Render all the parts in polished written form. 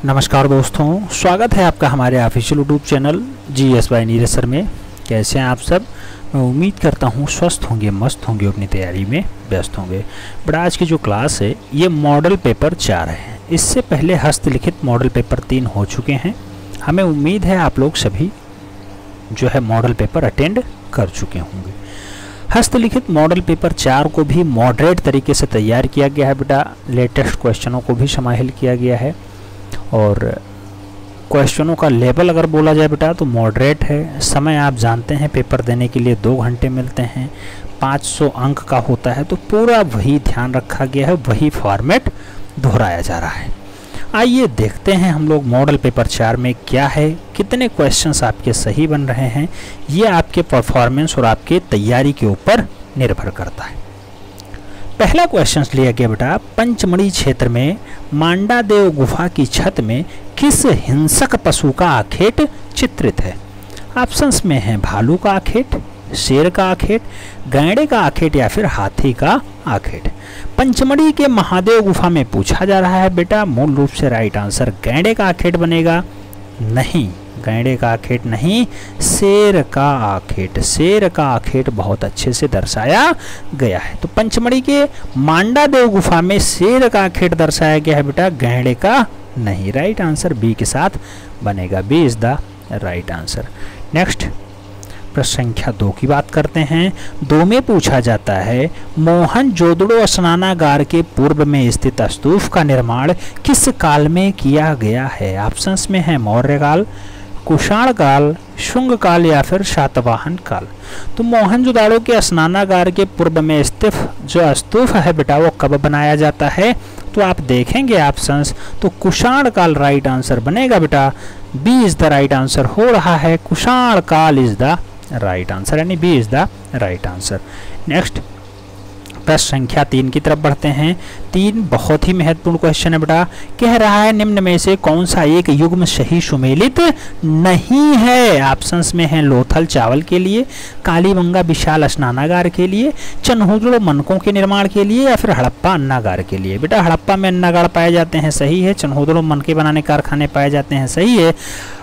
नमस्कार दोस्तों, स्वागत है आपका हमारे official YouTube channel GS by Neeraj sir में। कैसे हैं आप सब? मैं उम्मीद करता हूं स्वस्थ होंगे, मस्त होंगे, अपनी तैयारी में व्यस्त होंगे। बट आज की जो क्लास है ये मॉडल पेपर 4 है। इससे पहले हस्तलिखित मॉडल पेपर 3 हो चुके हैं। हमें उम्मीद है आप लोग सभी जो है मॉडल पेपर अटेंड कर चुके होंगे। हस्तलिखित मॉडल पेपर 4 को भी मॉडरेट तरीके से तैयार किया गया है बेटा। लेटेस्ट क्वेश्चनों को भी समाहिल किया गया है और क्वेश्चनों का लेवल अगर बोला जाए बेटा तो मॉडरेट है। समय आप जानते हैं पेपर देने के लिए 2 घंटे मिलते हैं, 500 अंक का होता है, तो पूरा वही ध्यान रखा गया है, वही फॉर्मेट दोहराया जा रहा है। आइए देखते हैं हम लोग मॉडल पेपर 4 में क्या है, कितने क्वेश्चंस आपके सही बन रहे हैं। ये आपके परफॉर्मेंस और आपके तैयारी के ऊपर निर्भर करता है। पहला क्वेश्चन लिया गया बेटा, पंचमढ़ी क्षेत्र में मांडादेव गुफा की छत में किस हिंसक पशु का आखेट चित्रित है? ऑप्शंस में है भालू का आखेट, शेर का आखेट, गैंडे का आखेट या फिर हाथी का आखेट। पंचमढ़ी के महादेव गुफा में पूछा जा रहा है बेटा, मूल रूप से राइट आंसर गैंडे का आखेट बनेगा। नहीं, गैंडे का आखेट नहीं, शेर का आखेट। शेर का आखेट बहुत अच्छे से दर्शाया गया है। तो पंचमढ़ी के मांडादेव गुफा में शेर का आखेट दर्शाया गया है बेटा, गैंडे का नहीं। राइट आंसर बी के साथ बनेगा। B is the right answer. Next प्रश्न संख्या 2 की बात करते हैं। 2 में पूछा जाता है, मोहनजोदड़ो स्नानागार के पूर्व में स्थित स्तूप का निर्माण किस काल में किया गया है? ऑप्शंस में है मौर्य काल, कुषाण काल, शुंग काल या फिर सातवाहन काल। तो मोहनजोदड़ो के स्नानागार के पूर्व में स्थित जो स्तूप है बेटा वो कब बनाया जाता है? तो आप देखेंगे ऑप्शंस, तो कुषाण काल राइट आंसर बनेगा बेटा। B is the right answer हो रहा है, कुषाण काल इज द राइट आंसर, यानी B is the right answer. Next प्रश्न संख्या 3 की तरफ बढ़ते हैं। 3 बहुत ही महत्वपूर्ण क्वेश्चन है बेटा। कह रहा है निम्न में से कौन सा एक युग्म सही सुमेलित नहीं है? ऑप्शंस में है लोथल चावल के लिए, कालीबंगा विशाल स्नानागार के लिए, चन्होदड़ो मनकों के निर्माण के लिए या फिर हड़प्पा अन्नागार के लिए। बेटा हड़प्पा में अन्नागार पाए जाते हैं, सही है। चन्होदड़ो मनके बनाने कारखाने पाए जाते हैं, सही है।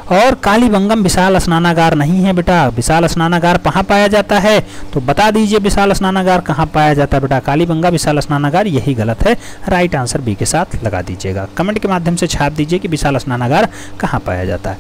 और कालीबंगम विशाल स्नानागार नहीं है बेटा। विशाल स्नानागार कहाँ पाया जाता है? तो बता दीजिए विशाल स्नानागार कहाँ पाया जाता है बेटा? कालीबंगा विशाल स्नानागार, यही गलत है। राइट आंसर बी के साथ लगा दीजिएगा। कमेंट के माध्यम से छाप दीजिए कि विशाल स्नानागार कहाँ पाया जाता है।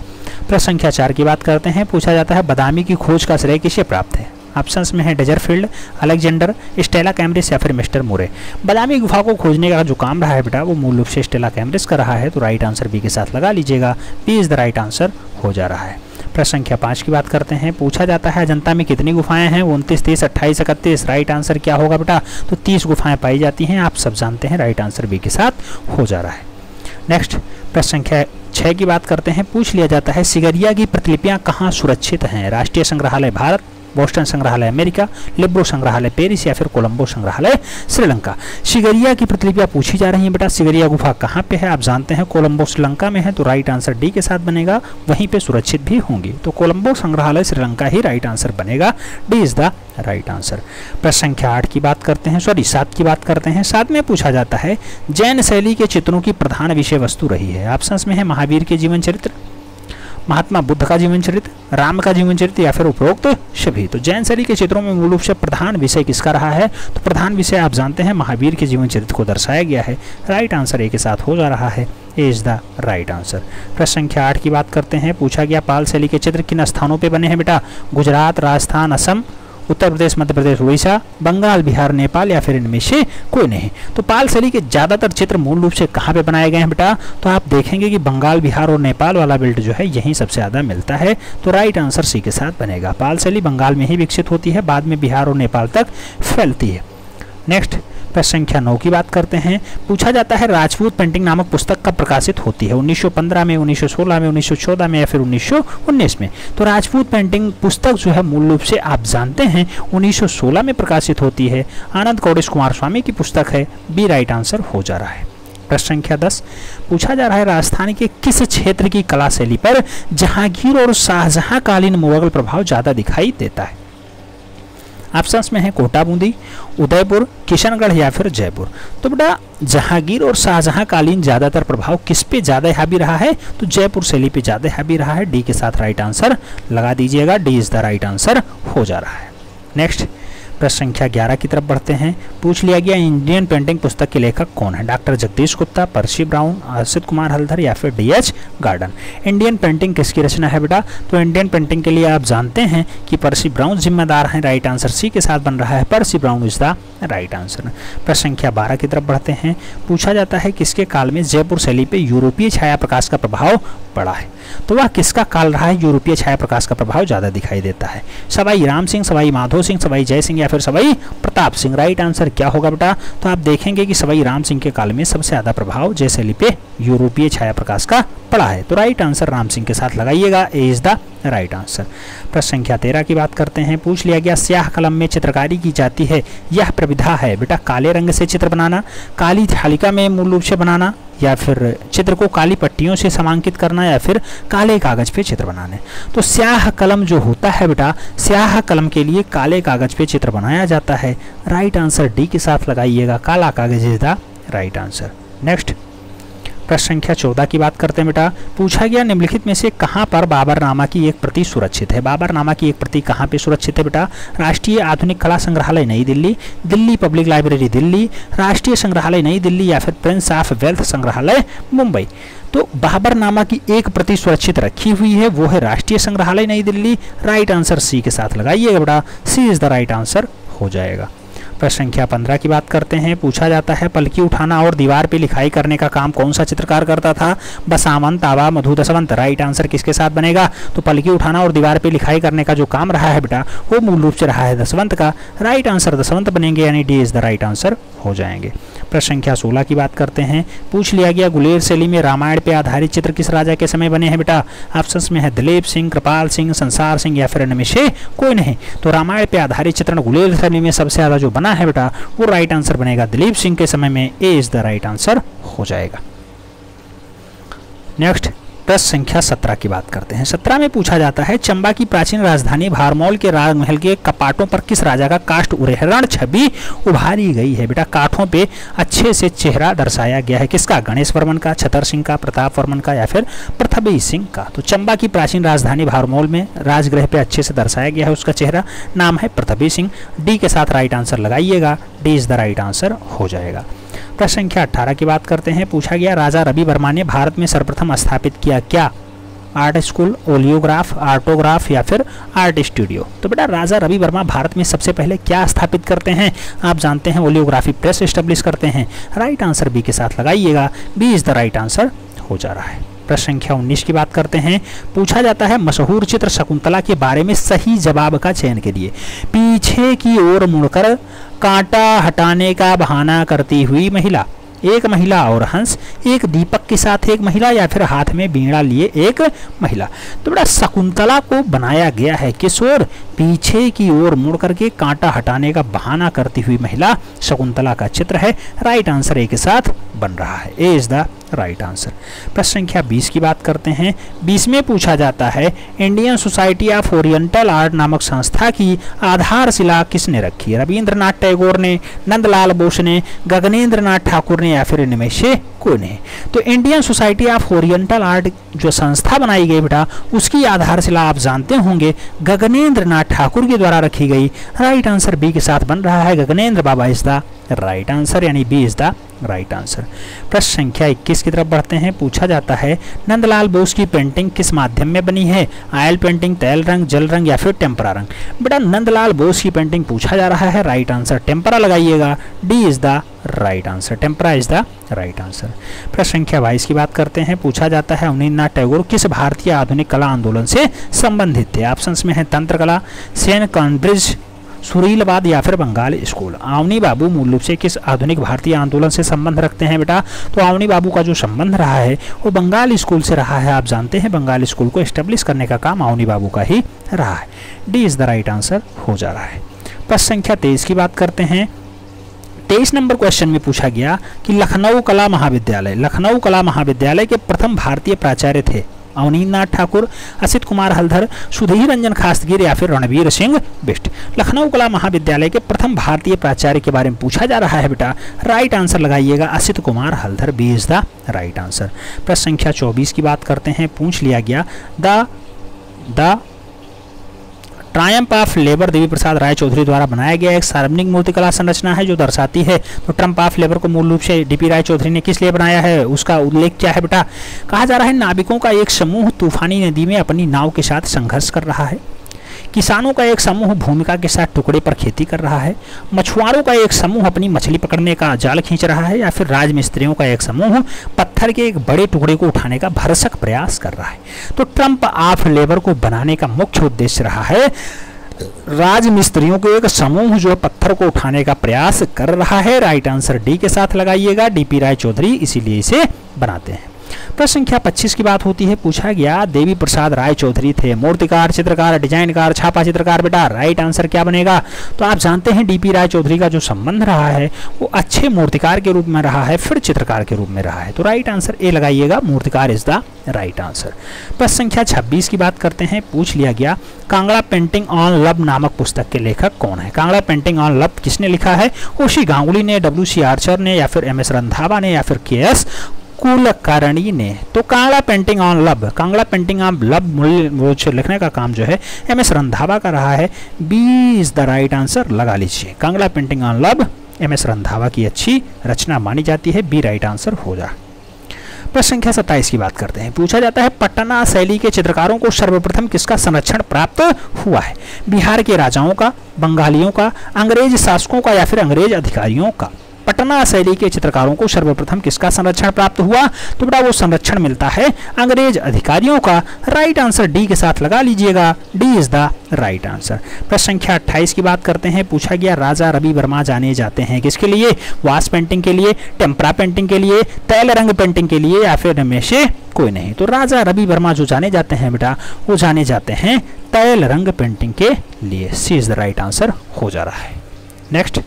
प्रश्न संख्या 4 की बात करते हैं। पूछा जाता है बादामी की खोज का श्रेय किसे प्राप्त है? ऑप्शंस में है डेजरफील्ड, अलेक्जेंडर, स्टेला कैम्ब्रिस या फिर मिस्टर मुरे। बादामी गुफा को खोजने का जो काम रहा है बेटा वो मूल रूप से स्टेला कैम्ब्रिस का रहा है। तो राइट आंसर बी के साथ लगा लीजिएगा। B is the right answer हो जा रहा है। प्रश्न संख्या 5 की बात करते हैं। पूछा जाता है अजंता में कितनी गुफाएं हैं? 29, 30, 28, 31। राइट आंसर क्या होगा बेटा? तो 30 गुफाएं पाई जाती हैं, आप सब जानते हैं। राइट आंसर बी के साथ हो जा रहा है। नेक्स्ट प्रश्न संख्या 6 की बात करते हैं। पूछ लिया जाता है सिगरिया की प्रतिलिपियां कहाँ सुरक्षित हैं? राष्ट्रीय संग्रहालय भारत, बोस्टन संग्रहालय अमेरिका, लिब्रो संग्रहालय पेरिस या फिर कोलंबो संग्रहालय श्रीलंका। सिगरिया की प्रतिलिपियां पूछी जा रही हैं बेटा। सिगरिया गुफा कहाँ पे है? आप जानते हैं कोलंबो श्रीलंका में है। तो राइट आंसर डी के साथ बनेगा, वहीं पे सुरक्षित भी होंगी। तो कोलंबो संग्रहालय श्रीलंका ही राइट आंसर बनेगा। D is the right answer. प्रश्न संख्या 8 की बात करते हैं, 7 की बात करते हैं। 7 में पूछा जाता है जैन शैली के चित्रों की प्रधान विषय वस्तु रही है। ऑप्शंस में है महावीर के जीवन चरित्र, महात्मा बुद्ध का जीवन चरित्र, राम का जीवन चरित्र या फिर उपरोक्त सभी। तो जैन शैली के चित्रों में मूल रूप से प्रधान विषय किसका रहा है? तो प्रधान विषय आप जानते हैं महावीर के जीवन चरित्र को दर्शाया गया है। राइट आंसर ए के साथ हो जा रहा है। ए इज द राइट आंसर। प्रश्न संख्या 8 की बात करते हैं। पूछा गया पाल शैली के चित्र किन स्थानों पर बने हैं बेटा? गुजरात, राजस्थान, असम, उत्तर प्रदेश, मध्य प्रदेश, उड़ीसा, बंगाल, बिहार, नेपाल या फिर इनमें से कोई नहीं। तो पाल शैली के ज़्यादातर चित्र मूल रूप से कहाँ पे बनाए गए हैं बेटा? तो आप देखेंगे कि बंगाल, बिहार और नेपाल वाला बेल्ट जो है यहीं सबसे ज़्यादा मिलता है। तो राइट आंसर सी के साथ बनेगा। पाल शैली बंगाल में ही विकसित होती है, बाद में बिहार और नेपाल तक फैलती है। नेक्स्ट प्रश्न संख्या 9 की बात करते हैं। पूछा जाता है राजपूत पेंटिंग नामक पुस्तक कब प्रकाशित होती है? 1915 में, 1916 में, 1914 में या फिर 1919 में। तो राजपूत पेंटिंग पुस्तक जो है मूल रूप से आप जानते हैं 1916 में प्रकाशित होती है। आनंद कौड़िश कुमार स्वामी की पुस्तक है। बी राइट आंसर हो जा रहा है। प्रश्न संख्या 10 पूछा जा रहा है राजस्थान के किस क्षेत्र की कला शैली पर जहांगीर और शाहजहां कालीन मुगल प्रभाव ज्यादा दिखाई देता है? ऑप्शंस में है कोटा बूंदी, उदयपुर, किशनगढ़ या फिर जयपुर। तो बेटा जहांगीर और शाहजहां कालीन ज्यादातर प्रभाव किस पे ज्यादा हावी रहा है, तो जयपुर शैली पे ज्यादा हावी रहा है। डी के साथ राइट आंसर लगा दीजिएगा, D is the right answer हो जा रहा है। नेक्स्ट प्रश्न संख्या 11 की तरफ बढ़ते हैं। पूछ लिया गया इंडियन पेंटिंग पुस्तक के लेखक कौन है, डॉक्टर जगदीश गुप्ता, पर्सी ब्राउन, असित कुमार हल्दर या फिर डी.एच. गार्डन। इंडियन पेंटिंग किसकी रचना है बेटा, तो इंडियन पेंटिंग के लिए आप जानते हैं कि पर्सी ब्राउन जिम्मेदार हैं। राइट आंसर सी के साथ बन रहा है, पर्सी brown is the right answer. प्रश्न संख्या 12 की तरफ बढ़ते हैं। पूछा जाता है किसके काल में जयपुर शैली पे यूरोपीय छाया प्रकाश का प्रभाव पड़ा है, तो वह किसका काल रहा है यूरोपीय छाया प्रकाश का प्रभाव ज्यादा दिखाई देता है। सवाई राम सिंह, सवाई माधो सिंह, सवाई जय सिंह या फिर सवाई प्रताप सिंह। राइट आंसर क्या होगा बेटा, तो आप देखेंगे कि सवाई राम सिंह के काल में सबसे ज्यादा प्रभाव जय शैली पे यूरोपीय छाया प्रकाश का पड़ा है। तो राइट आंसर राम सिंह के साथ लगाइएगा, ए इज द राइट आंसर। प्रश्न संख्या 13 की बात करते हैं। पूछ लिया गया स्याह कलम में चित्रकारी की जाती है, यह प्रविधा है बेटा काले रंग से चित्र बनाना, काली थालिका में मूल रूप से बनाना, या फिर चित्र को काली पट्टियों से समांकित करना, या फिर काले कागज पे चित्र बनाने। तो स्याह कलम जो होता है बेटा, स्याह कलम के लिए काले कागज पे चित्र बनाया जाता है। राइट आंसर डी के साथ लगाइएगा, काला कागज is the right answer. Next प्रश्न संख्या 14 की बात करते हैं बेटा। पूछा गया निम्नलिखित में से कहां पर बाबरनामा की एक प्रति सुरक्षित है। बाबरनामा की एक प्रति कहां पे सुरक्षित है बेटा, राष्ट्रीय आधुनिक कला संग्रहालय नई दिल्ली, दिल्ली पब्लिक लाइब्रेरी दिल्ली, राष्ट्रीय संग्रहालय नई दिल्ली या फिर प्रिंस ऑफ वेल्थ संग्रहालय मुंबई। तो बाबरनामा की एक प्रति सुरक्षित रखी हुई है, वो है राष्ट्रीय संग्रहालय नई दिल्ली। राइट आंसर सी के साथ लगाइएगा बेटा, सी इज द राइट आंसर हो जाएगा। प्रश्न संख्या 15 की बात करते हैं। पूछा जाता है पलकी उठाना और दीवार पे लिखाई करने का काम कौन सा चित्रकार करता था, बसावंत, आवा, मधु दसवंत। राइट आंसर किसके साथ बनेगा, तो पलकी उठाना और दीवार पे लिखाई करने का जो काम रहा है बेटा वो मूल रूप से रहा है दसवंत का। राइट आंसर दसवंत बनेंगे, यानी D is the right answer हो जाएंगे। प्रश्न संख्या 16 की बात करते हैं। पूछ लिया गया गुलेर शैली में रामायण पे आधारित चित्र किस राजा के समय बने हैं बेटा। ऑप्शंस में है दिलीप सिंह, कृपाल सिंह, संसार सिंह या फिर इनमें से कोई नहीं। तो रामायण पे आधारित चित्रण गुलेर शैली में सबसे ज्यादा जो बना है बेटा वो राइट आंसर बनेगा दिलीप सिंह के समय में, A is the right answer हो जाएगा। नेक्स्ट प्रश्न संख्या 17 की बात करते हैं। 17 में पूछा जाता है चंबा की प्राचीन राजधानी भारमौल के राजमहल के कपाटों पर किस राजा का काष्ठ उदाहरण छवि उभारी गई है बेटा। काठों पे अच्छे से चेहरा दर्शाया गया है, किसका, गणेश वर्मन का, छतर सिंह का, प्रताप वर्मन का या फिर पृथ्वी सिंह का। तो चंबा की प्राचीन राजधानी भारमौल में राजगृह पे अच्छे से दर्शाया गया है, उसका चेहरा नाम है पृथ्वी सिंह। डी के साथ राइट आंसर लगाइएगा, D is the right answer हो जाएगा। प्रश्न संख्या 18 की बात करते हैं। पूछा गया राजा रवि वर्मा ने भारत में सर्वप्रथम स्थापित किया क्या, आर्ट स्कूल, ओलियोग्राफ, आर्टोग्राफ या फिर आर्ट स्टूडियो। तो बेटा राजा रवि वर्मा भारत में सबसे पहले क्या स्थापित करते हैं, आप जानते हैं ओलियोग्राफी प्रेस एस्टेब्लिश करते हैं। राइट आंसर बी के साथ लगाइएगा, B is the right answer हो जा रहा है। प्रश्न संख्या 19 की बात करते हैं। पूछा जाता है मशहूर चित्र शकुंतला के बारे में सही जवाब का चयन करिए। पीछे की ओर मुड़कर कांटा हटाने का बहाना करती हुई महिला, एक महिला और हंस, एक दीपक के साथ एक महिला या फिर हाथ में बीड़ा लिए एक महिला। तो बेटा शकुंतला को बनाया गया है किस ओर, पीछे की ओर मुड़ करके कांटा हटाने का बहाना करती हुई महिला शकुंतला का चित्र है। राइट आंसर ए के साथ बन रहा है, ए इज द राइट आंसर। प्रश्न संख्या 20 की बात करते हैं। 20 में पूछा जाता है Indian society of oriental art नामक संस्था की आधारशिला किसने रखी है, रविंद्रनाथ टैगोर ने, नंदलाल बोस ने, गगनेंद्र नाथ ठाकुर ने या फिर इनमें से कोई नहीं। तो Indian society of oriental art जो संस्था बनाई गई बेटा उसकी आधारशिला आप जानते होंगे गगनेंद्र नाथ ठाकुर के द्वारा रखी गई। राइट आंसर बी के साथ बन रहा है, Gaganendra Baba is the right answer, यानी B is the right answer. प्रश्न संख्या 21 की तरफ बढ़ते हैं। पूछा जाता है नंदलाल बोस की पेंटिंग किस माध्यम में बनी है, ऑयल पेंटिंग, तेल रंग, जल रंग या फिर टेम्परा रंग। बेटा नंदलाल बोस की पेंटिंग पूछा जा रहा है, राइट आंसर टेम्परा लगाइएगा, D is the right answer, tempera is the right answer. प्रश्न संख्या 22 की बात करते हैं। पूछा जाता है अवनींद्रनाथ टैगोर किस भारतीय आधुनिक कला आंदोलन से संबंधित थे। ऑप्शंस में है तंत्र कला, सेन कॉन्ब्रिज, सुरीलवाद या फिर बंगाल स्कूल। आवनी बाबू मूल रूप से किस आधुनिक भारतीय आंदोलन से संबंध रखते हैं बेटा, तो आवनी बाबू का जो संबंध रहा है वो बंगाल स्कूल से रहा है। आप जानते हैं बंगाल स्कूल को एस्टेब्लिश करने का काम आवनी बाबू का ही रहा है। D is the right answer हो जा रहा है। प्रश्न संख्या 23 की बात करते हैं। 23 नंबर क्वेश्चन में पूछा गया कि लखनऊ कला महाविद्यालय के प्रथम भारतीय प्राचार्य थे। अवनींद्र नाथ ठाकुर, असित कुमार हलधर, सुधीर रंजन खासगीर या फिर रणवीर सिंह बिष्ट। लखनऊ कला महाविद्यालय के प्रथम भारतीय प्राचार्य के बारे में पूछा जा रहा है बेटा। राइट आंसर लगाइएगा Asit Kumar Haldar, B is the right answer. प्रश्न संख्या 24 की बात करते हैं। पूछ लिया गया the Triumph of labour Devi Prasad Rai Chaudhary द्वारा बनाया गया एक सार्वजनिक मूर्तिकला संरचना है जो दर्शाती है। तो ट्रम्प ऑफ लेबर को मूल रूप से डीपी राय चौधरी ने किस लिए बनाया है, उसका उल्लेख क्या है बेटा। कहा जा रहा है नाविकों का एक समूह तूफानी नदी में अपनी नाव के साथ संघर्ष कर रहा है। किसानों का एक समूह भूमिका के साथ टुकड़े पर खेती कर रहा है। मछुआरों का एक समूह अपनी मछली पकड़ने का जाल खींच रहा है। या फिर राजमिस्त्रियों का एक समूह पत्थर के एक बड़े टुकड़े को उठाने का भरसक प्रयास कर रहा है। तो ट्रम्प ऑफ लेबर को बनाने का मुख्य उद्देश्य रहा है राजमिस्त्रियों के एक समूह जो पत्थर को उठाने का प्रयास कर रहा है। राइट आंसर डी के साथ लगाइएगा, डीपी राय चौधरी इसीलिए इसे बनाते हैं। प्रश्न संख्या 25 की बात होती है। पूछा गया देवी प्रसाद राय चौधरी थे मूर्तिकार, चित्रकार, डिजाइनकार, छापा चित्रकार बेटा। राइट आंसर क्या बनेगा। तो आप जानते हैं डीपी राय चौधरी का जो संबंध रहा है वो अच्छे मूर्तिकार के रूप में रहा है, फिर चित्रकार के रूप में रहा है। तो राइट आंसर ए लगाइएगा, मूर्तिकार इज द राइट आंसर। प्रश्न संख्या 26 की बात करते हैं। पूछ लिया गया कांगड़ा पेंटिंग ऑन लव नामक पुस्तक के लेखक कौन है। कांगड़ा पेंटिंग ऑन लव किसने लिखा है। ओशी गांगुली ने, डब्ल्यू.सी. आर्चर ने, या फिर एम.एस. रंधावा ने, या फिर के.एस. कुलकर्णी ने। तो Kangra painting on love, Kangra painting on love लिखने का काम जो है एम.एस. रंधावा का रहा है। B is the right answer लगा लीजिए। Kangra painting on love M S. Randhawa की अच्छी रचना मानी जाती है, बी राइट आंसर हो जा। प्रश्न संख्या 27 की बात करते हैं। पूछा जाता है पटना शैली के चित्रकारों को सर्वप्रथम किसका संरक्षण प्राप्त हुआ है। बिहार के राजाओं का, बंगालियों का, अंग्रेज शासकों का, या फिर अंग्रेज अधिकारियों का। पटना शैली के चित्रकारों को सर्वप्रथम किसका संरक्षण प्राप्त हुआ। तो बेटा वो संरक्षण मिलता है अंग्रेज अधिकारियों का। राइट आंसर डी के साथ लगा लीजिएगा, D is the right answer. प्रश्न संख्या 28 की बात करते हैं। पूछा गया राजा रवि वर्मा जाने जाते हैं किसके लिए। वास पेंटिंग के लिए, टेम्परा पेंटिंग के लिए, तैल रंग पेंटिंग के लिए, या फिर इनमें से कोई नहीं। तो राजा रवि वर्मा जो जाने जाते हैं बेटा वो जाने जाते हैं तैल रंग पेंटिंग के लिए। सी इज द राइट आंसर हो जा रहा है। नेक्स्ट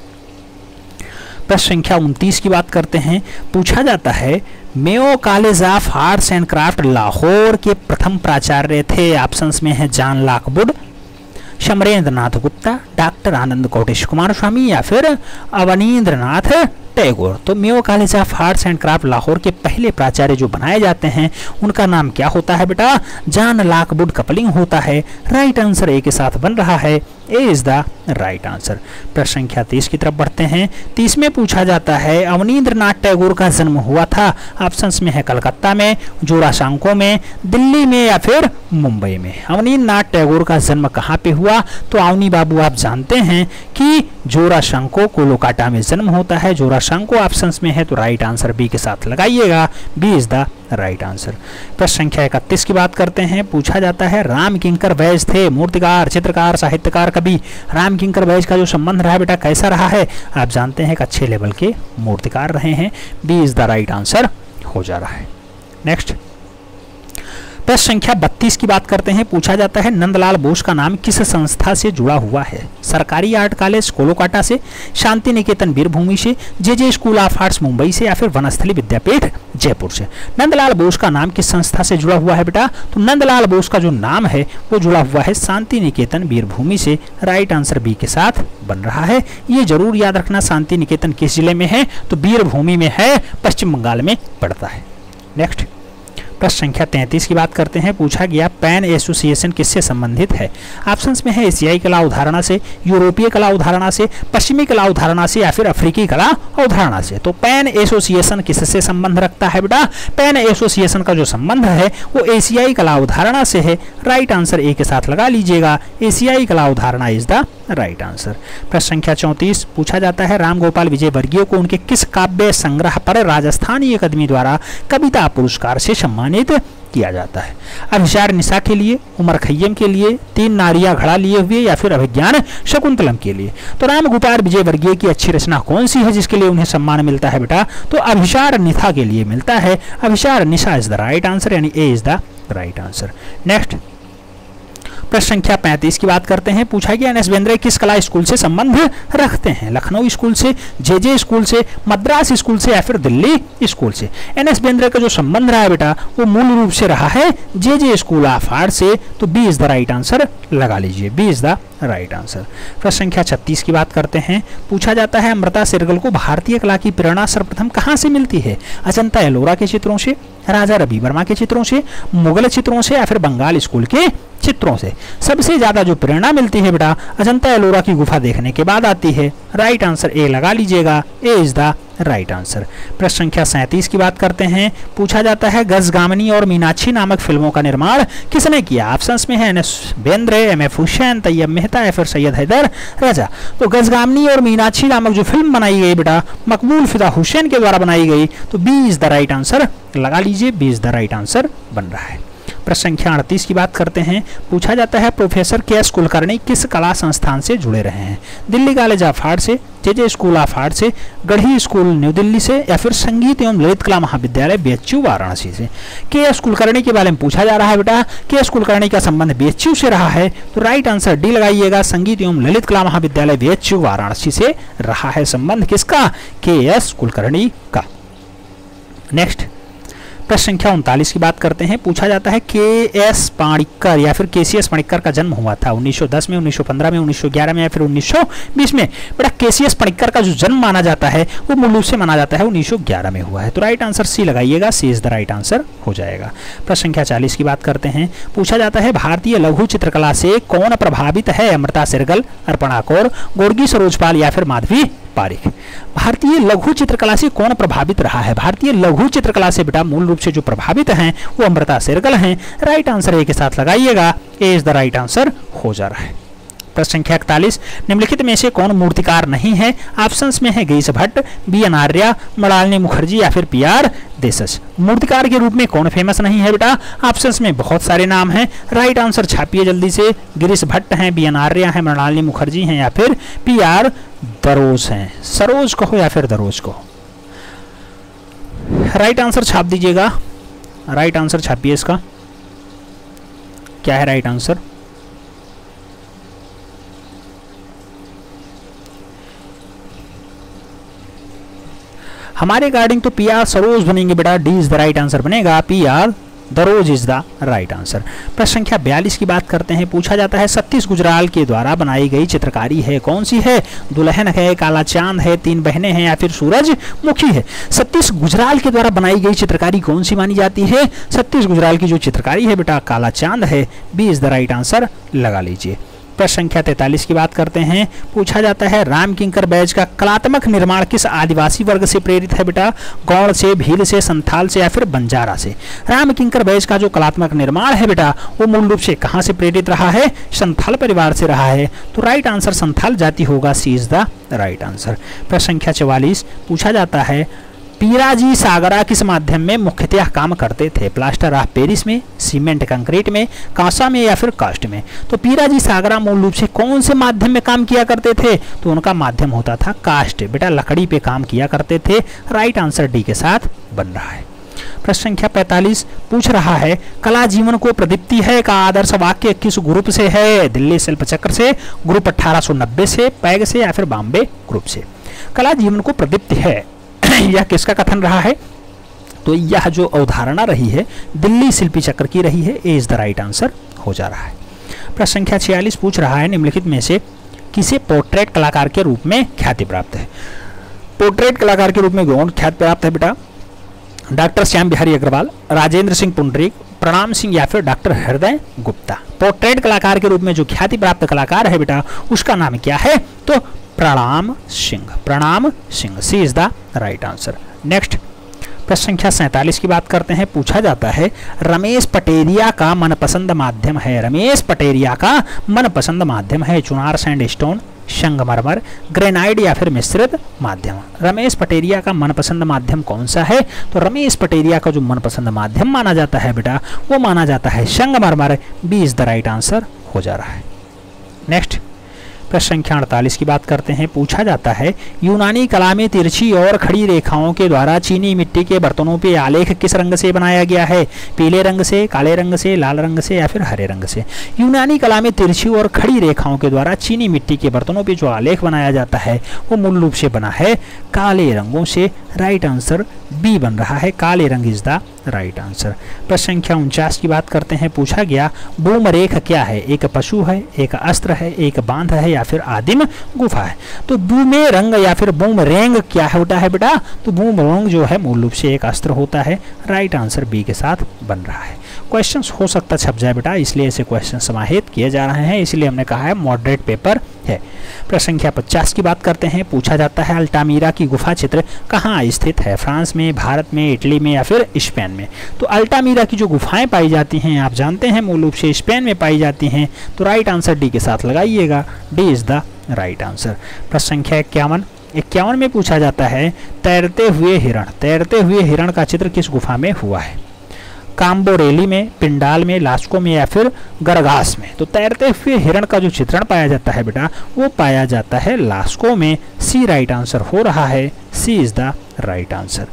प्रश्न संख्या 29 की बात करते हैं। पूछा जाता है Mayo college of arts and craft Lahore के प्रथम प्राचार्य थे। ऑप्शंस में है जॉन लॉकवुड, समरेंद्र नाथ गुप्ता, डॉक्टर आनंद कोटेश कुमार स्वामी, या फिर अवनींद्र नाथ टैगोर। तो Mayo college of arts and craft Lahore के पहले प्राचार्य जो बनाए जाते हैं उनका नाम क्या होता है बेटा। जॉन लॉकवुड कपलिंग होता है। राइट आंसर ए के साथ बन रहा है, ए इज द राइट आंसर। प्रश्न संख्या 30 की तरफ बढ़ते हैं। 30 में पूछा जाता है अवनींद्र नाथ टैगोर का जन्म हुआ था। ऑप्शंस में है कलकत्ता में, जोरासांको में, दिल्ली में, या फिर मुंबई में। अवनींद्र नाथ टैगोर का जन्म कहाँ पे हुआ। तो अवनी बाबू आप जानते हैं कि जोरासांको कोलकाता में जन्म होता है। जोरासांको ऑप्शंस में है, तो राइट आंसर बी के साथ लगाइएगा, B is the right answer. प्रश्न संख्या 31 की बात करते हैं। पूछा जाता है राम किंकर बैज थे मूर्तिकार, चित्रकार, साहित्यकार, कवि। राम किंकर बैज का जो संबंध रहा बेटा कैसा रहा है। आप जानते हैं कि अच्छे लेवल के मूर्तिकार रहे हैं, B is the right answer हो जा रहा है। नेक्स्ट प्रश्न संख्या 32 की बात करते हैं। पूछा जाता है नंदलाल बोस का नाम किस संस्था से जुड़ा हुआ है। सरकारी आर्ट कॉलेज कोलकाता से, शांति निकेतन वीरभूमि से, जे स्कूल ऑफ आर्ट्स मुंबई से, या फिर वनस्थली विद्यापीठ जयपुर से। नंदलाल बोस का नाम किस संस्था से जुड़ा हुआ है बेटा। तो नंदलाल बोस का जो नाम है वो जुड़ा हुआ है शांति निकेतन वीरभूमि से। राइट आंसर बी के साथ बन रहा है। ये जरूर याद रखना शांति निकेतन किस जिले में है। तो वीरभूमि में है, पश्चिम बंगाल में पड़ता है। नेक्स्ट प्रश्न संख्या 33 की बात करते हैं। पूछा गया पैन एसोसिएशन किससे संबंधित है। ऑप्शंस में है एशियाई कला अवधारणा से, यूरोपीय कला अवधारणा से, पश्चिमी कला अवधारणा से, या फिर अफ्रीकी कला अवधारणा से। तो पैन एसोसिएशन किससे संबंध रखता है बेटा। पैन एसोसिएशन का जो संबंध है वो एशियाई कला अवधारणा से है। राइट आंसर ए के साथ लगा लीजिएगा, एशियाई कला अवधारणा इज द राइट आंसर। प्रश्न संख्या 34 पूछा जाता है राम गोपाल विजय वर्गीय को उनके किस काव्य संग्रह पर राजस्थानी अकादमी द्वारा कविता पुरस्कार से सम्मानित किया जाता है। अभिसार निशा के लिए, उमर खय्यम के लिए, तीन नारिया घड़ा लिए हुए, या फिर अभिज्ञान शकुंतलम के लिए। तो राम गोपाल विजय वर्गीय की अच्छी रचना कौन सी है जिसके लिए उन्हें सम्मान मिलता है बेटा। तो अभिसार निशा के लिए मिलता है। अभिसार निशा इज द राइट आंसर, यानी A is the right answer. Next प्रश्न संख्या 35 की बात करते हैं। पूछा गया एन.एस. बेंद्रे किस कला स्कूल से संबंध रखते हैं? लखनऊ स्कूल से, जे स्कूल से, मद्रास स्कूल से या फिर दिल्ली स्कूल से? एन.एस. बेंद्रे का जो संबंध रहा है बेटा वो मूल रूप से रहा है जे स्कूल ऑफ आर्ट से, तो B is the right answer लगा लीजिए, B is the right answer. प्रश्न संख्या 36 की बात करते हैं। पूछा जाता है अमृता शेरगिल को भारतीय कला की प्रेरणा सर्वप्रथम कहां से मिलती है? अजंता एलोरा के चित्रों से, राजा रवि वर्मा के चित्रों से, मुगल चित्रों से या फिर बंगाल स्कूल के चित्रों से? सबसे ज्यादा जो प्रेरणा मिलती है बेटा अजंता एलोरा की गुफा देखने के बाद आती है। राइट आंसर ए लगा लीजिएगा, ए इज द राइट आंसर। प्रश्न संख्या 37 की बात करते हैं। पूछा जाता है गजगामिनी और मीनाक्षी नामक फिल्मों का निर्माण किसने किया? ऑप्शंस में है एन.एस. बेंद्रे, एम.एफ. हुसैन, तैयब मेहता या फिर सैयद हैदर राजा। तो गजगामिनी और मीनाक्षी नामक जो फिल्म बनाई गई बेटा मकबूल फिदा हुसैन के द्वारा बनाई गई, तो B is the right answer लगा लीजिए, B is the right answer बन रहा है। प्रश्न संख्या 38 की बात करते हैं। पूछा जाता है प्रोफेसर के.एस. कुलकर्णी किस कला संस्थान से जुड़े रहे हैं? दिल्ली कॉलेज ऑफ आर्ट से, जे स्कूल ऑफ आर्ट से, गढ़ी स्कूल न्यू दिल्ली से या फिर संगीत एवं ललित कला महाविद्यालय बीएचयू वाराणसी से? के.एस. कुलकर्णी के बारे में पूछा जा रहा है बेटा। के.एस. कुलकर्णी का संबंध बीएचयू से रहा है, तो राइट आंसर डी लगाइएगा, संगीत एवं ललित कला महाविद्यालय बीएचयू वाराणसी से रहा है संबंध किसका? के.एस. कुलकर्णी का। नेक्स्ट प्रश्न संख्या 39 की बात करते हैं। पूछा जाता है के.एस. पाणिक्कर या फिर के.सी.एस. पाणिक्कर का जन्म हुआ था 1910 में, 1915 में, 1911 में या फिर 1920 में? बेटा के.सी.एस. पाणिक्कर का जो जन्म माना जाता है वो मूल रूप से माना जाता है 1911 में हुआ है, तो राइट आंसर सी लगाइएगा, सी इज द राइट आंसर हो जाएगा। प्रश्न संख्या 40 की बात करते हैं। पूछा जाता है भारतीय लघु चित्रकला से कौन प्रभावित है? अमृता शेरगिल, अर्पणा कौर, गोर्गी सरोजपाल या फिर माधवी पारिक? भारतीय लघु चित्रकला से कौन प्रभावित रहा है? भारतीय लघु चित्रकला से बेटा मूल रूप से जो प्रभावित हैं वो अमृता शेरगिल हैं। राइट आंसर ए के साथ लगाइएगा, ए इज द राइट आंसर हो जा रहा है। प्रश्न संख्या 41, निम्नलिखित में से कौन मूर्तिकार नहीं है? ऑप्शंस में है गिरीश भट्ट, बी.एन. आर्या, मृणालिनी मुखर्जी या फिर पी.आर. देशज। मूर्तिकार के रूप में कौन फेमस नहीं है बेटा? ऑप्शंस में बहुत सारे नाम हैं, राइट आंसर छापिए जल्दी से। गिरीश भट्ट हैं, बी.एन. आर्या हैं, मृणालिनी मुखर्जी हैं या फिर पी.आर. दरोज हैं। सरोज कहो या फिर दरोज कहो, राइट आंसर छाप दीजिएगा। राइट आंसर छापिए इसका, क्या है राइट आंसर? हमारे अकॉर्डिंग तो पी.आर. सरोज बनेंगे बेटा, D is the right answer बनेगा, पी.आर. दरोज इज द राइट आंसर। प्रश्न संख्या 42 की बात करते हैं। पूछा जाता है सतीश गुजराल के द्वारा बनाई गई चित्रकारी है कौन सी है? दुल्हन है, काला चांद है, तीन बहनें हैं या फिर सूरजमुखी है? सतीश गुजराल के द्वारा बनाई गई चित्रकारी कौन सी मानी जाती है? सतीश गुजराल की जो चित्रकारी है बेटा काला चांद है, B is the right answer लगा लीजिए। प्रश्न संख्या 43 की बात करते हैं। पूछा जाता है राम किंकर बैज का कलात्मक निर्माण किस आदिवासी वर्ग से प्रेरित है बेटा? गौड़ से, भील से, संथाल से या फिर बंजारा से? राम किंकर बैज का जो कलात्मक निर्माण है बेटा वो मूल रूप से कहां से प्रेरित रहा है? संथाल परिवार से रहा है, तो राइट आंसर संथाल जाति होगा, सी इज द राइट आंसर। प्रश्न संख्या 44 पूछा जाता है पीराजी सागरा किस माध्यम में मुख्यतः काम करते थे? प्लास्टर ऑफ पेरिस में, सीमेंट कंक्रीट में, कांसा में या फिर कास्ट में? तो पीराजी सागरा मूल रूप से कौन से माध्यम में काम किया करते थे? तो उनका माध्यम होता था कास्ट, बेटा लकड़ी पे काम किया करते थे। राइट आंसर डी के साथ बन रहा है। प्रश्न संख्या 45 पूछ रहा है कला जीवन को प्रदीप्ति है का आदर्श वाक्य किस ग्रुप से है? दिल्ली शिल्प चक्र से, ग्रुप 1890 से, पैग से या फिर बॉम्बे ग्रुप से? कला जीवन को प्रदीप्ति है यह किसका कथन रहा है? तो यह जो अवधारणा रही है दिल्ली शिल्पी चक्र की रही है, ए इज द राइट आंसर हो जा रहा है। प्रश्न संख्या 46 पूछ रहा है निम्नलिखित में से किसे पोर्ट्रेट कलाकार के रूप में ख्याति प्राप्त है? पोर्ट्रेट कलाकार के रूप में कौन ख्याति प्राप्त है बेटा? डॉक्टर श्याम बिहारी अग्रवाल, राजेंद्र सिंह पुंडरीक, प्रणाम सिंह या फिर डॉक्टर हृदय गुप्ता? पोर्ट्रेट कलाकार के रूप में जो ख्याति प्राप्त कलाकार है बेटा उसका नाम क्या है? तो Pranam Singh, Pranam Singh, C is the right answer. Next प्रश्न संख्या 47 की बात करते हैं। पूछा जाता है रमेश पटेरिया का मनपसंद माध्यम है? रमेश पटेरिया का मनपसंद माध्यम है चुनार सैंडस्टोन, संगमरमर, ग्रेनाइट या फिर मिश्रित माध्यम? रमेश पटेरिया का मनपसंद माध्यम कौन सा है? तो रमेश पटेरिया का जो मनपसंद माध्यम माना जाता है बेटा वो माना जाता है संगमरमर, B is the right answer हो जा रहा है। नेक्स्ट प्रश्न संख्या 48 की बात करते हैं। पूछा जाता है यूनानी कला में तिरछी और खड़ी रेखाओं के द्वारा चीनी मिट्टी के बर्तनों पे आलेख किस रंग से बनाया गया है? पीले रंग से, काले रंग से, लाल रंग से या फिर हरे रंग से? यूनानी कला में तिरछी और खड़ी रेखाओं के द्वारा चीनी मिट्टी के बर्तनों पे जो आलेख बनाया जाता है वो मूल रूप से बना है काले रंगों से। राइट आंसर बी बन रहा है, काले रंग इज द राइट आंसर। प्रश्न संख्या 49 की बात करते हैं। पूछा गया बूमरेख क्या है? एक पशु है, एक अस्त्र है, एक बांध है या फिर आदिम गुफा है? तो बूमेरंग या फिर बूमरेंग क्या होता है बेटा? तो बूमरेंग जो है मूल रूप से एक अस्त्र होता है। राइट आंसर बी के साथ बन रहा है। क्वेश्चंस हो सकता छप जाए बेटा, इसलिए ऐसे क्वेश्चन समाहित किए जा रहे हैं, इसलिए हमने कहा है मॉडरेट पेपर है। प्रश्न संख्या 50 की बात करते हैं। पूछा जाता है अल्टामीरा की गुफा चित्र कहाँ स्थित है? फ्रांस में, भारत में, इटली में या फिर स्पेन में? तो अल्टामीरा की जो गुफाएं पाई जाती हैं आप जानते हैं मूल रूप से स्पेन में पाई जाती हैं। तो राइट आंसर डी के साथ लगाइएगा, D is the right answer. प्रश्न संख्या 51 में पूछा जाता है तैरते हुए हिरण का चित्र किस गुफा में हुआ है? काम्बोरेली में, पिंडाल में, लास्को में या फिर गरगास में? तो तैरते हुए हिरण का जो चित्रण पाया जाता है बेटा वो पाया जाता है लास्को में। सी राइट आंसर हो रहा है, C is the right answer.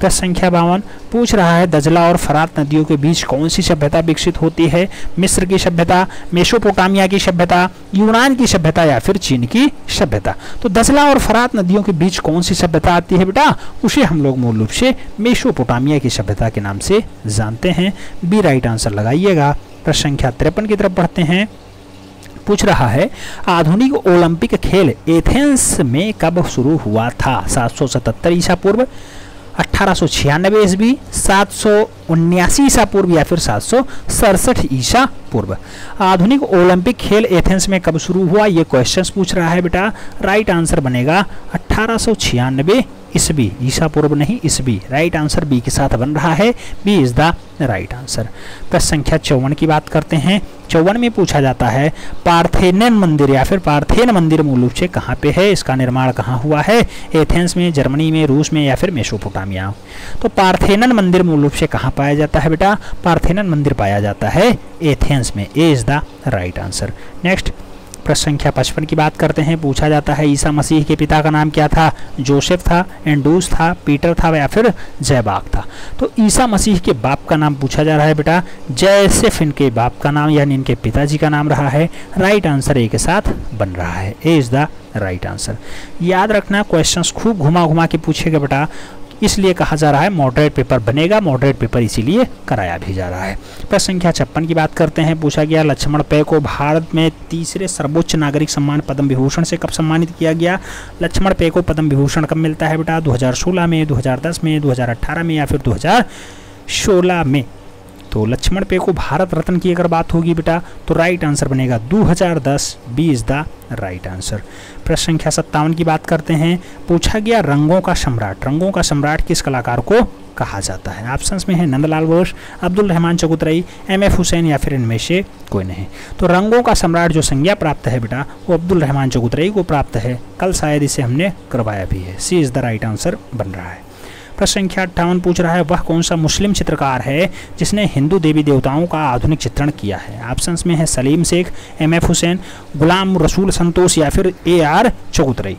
प्रश्न संख्या 52 पूछ रहा है दजला और फरात नदियों के बीच कौन सी सभ्यता विकसित होती है? मिस्र की सभ्यता, मेसोपोटामिया की सभ्यता, यूनान की सभ्यता या फिर चीन की सभ्यता? तो दजला और फरात नदियों के बीच कौन सी सभ्यता आती है बेटा? उसे हम लोग मूल रूप से मेसोपोटामिया की सभ्यता के नाम से जानते हैं। बी राइट आंसर लगाइएगा। प्रश्न संख्या 53 की तरफ बढ़ते हैं। पूछ रहा है आधुनिक ओलंपिक खेल एथेंस में कब शुरू हुआ था? 777 ईसा पूर्व, 1896 ईस्वी, 779 ईसा पूर्व या फिर 767 ईसा पूर्व? आधुनिक ओलंपिक खेल एथेंस में कब शुरू हुआ ये क्वेश्चंस पूछ रहा है बेटा। राइट आंसर बनेगा 1896 ईस्वी, ईसा पूर्व नहीं ईस्वी। राइट आंसर बी के साथ बन रहा है, B is the right answer. प्रश्न संख्या 54 की बात करते हैं। 54 में पूछा जाता है पार्थेनन मंदिर या फिर पार्थेन मंदिर मूल रूप से कहाँ पे है? इसका निर्माण कहाँ हुआ है? एथेंस में, जर्मनी में, रूस में या फिर मेसोपोटामिया? तो पार्थेनन मंदिर मूल रूप से कहाँ पाया जाता है बेटा? पार्थेनन मंदिर पाया जाता है एथेंस में, A is the right answer. Next प्रश्न संख्या 55 की बात करते हैं। पूछा जाता है ईसा मसीह के पिता का नाम क्या था? जोसेफ था, एंडूस था, पीटर था या फिर जैबाक था? तो ईसा मसीह के बाप का नाम पूछा जा रहा है बेटा। जैसेफ इनके बाप का नाम यानी इनके पिताजी का नाम रहा है। राइट आंसर ए के साथ बन रहा है, ए इज द राइट आंसर। याद रखना क्वेश्चंस खूब घुमा घुमा के पूछेगा बेटा, इसलिए कहा जा रहा है मॉडरेट पेपर बनेगा, मॉडरेट पेपर इसीलिए कराया भी जा रहा है। प्रश्न संख्या 56 की बात करते हैं। पूछा गया लक्ष्मण पै को भारत में तीसरे सर्वोच्च नागरिक सम्मान पद्म विभूषण से कब सम्मानित किया गया? लक्ष्मण पै को पद्म विभूषण कब मिलता है बेटा? 2016 में, 2010 में, 2018 में या फिर 2016 में? तो लक्ष्मण पै को भारत रत्न की अगर बात होगी बेटा तो राइट आंसर बनेगा 2010, B is the right answer. प्रश्न संख्या 57 की बात करते हैं। पूछा गया रंगों का सम्राट किस कलाकार को कहा जाता है? ऑप्शंस में है नंदलाल बोस, अब्दुल रहमान चौगुतरई, एम.एफ. हुसैन या फिर इनमें से कोई नहीं। तो रंगों का सम्राट जो संज्ञा प्राप्त है बेटा वो अब्दुल रहमान चौगुतरई को प्राप्त है। कल शायद इसे हमने करवाया भी है, C is the right answer बन रहा है। प्रश्न संख्या 58 पूछ रहा है वह कौन सा मुस्लिम चित्रकार है जिसने हिंदू देवी देवताओं का आधुनिक चित्रण किया है? ऑप्शंस में है सलीम शेख, एम.एफ. हुसैन, गुलाम रसूल संतोष या फिर ए.आर. चौगुतरई।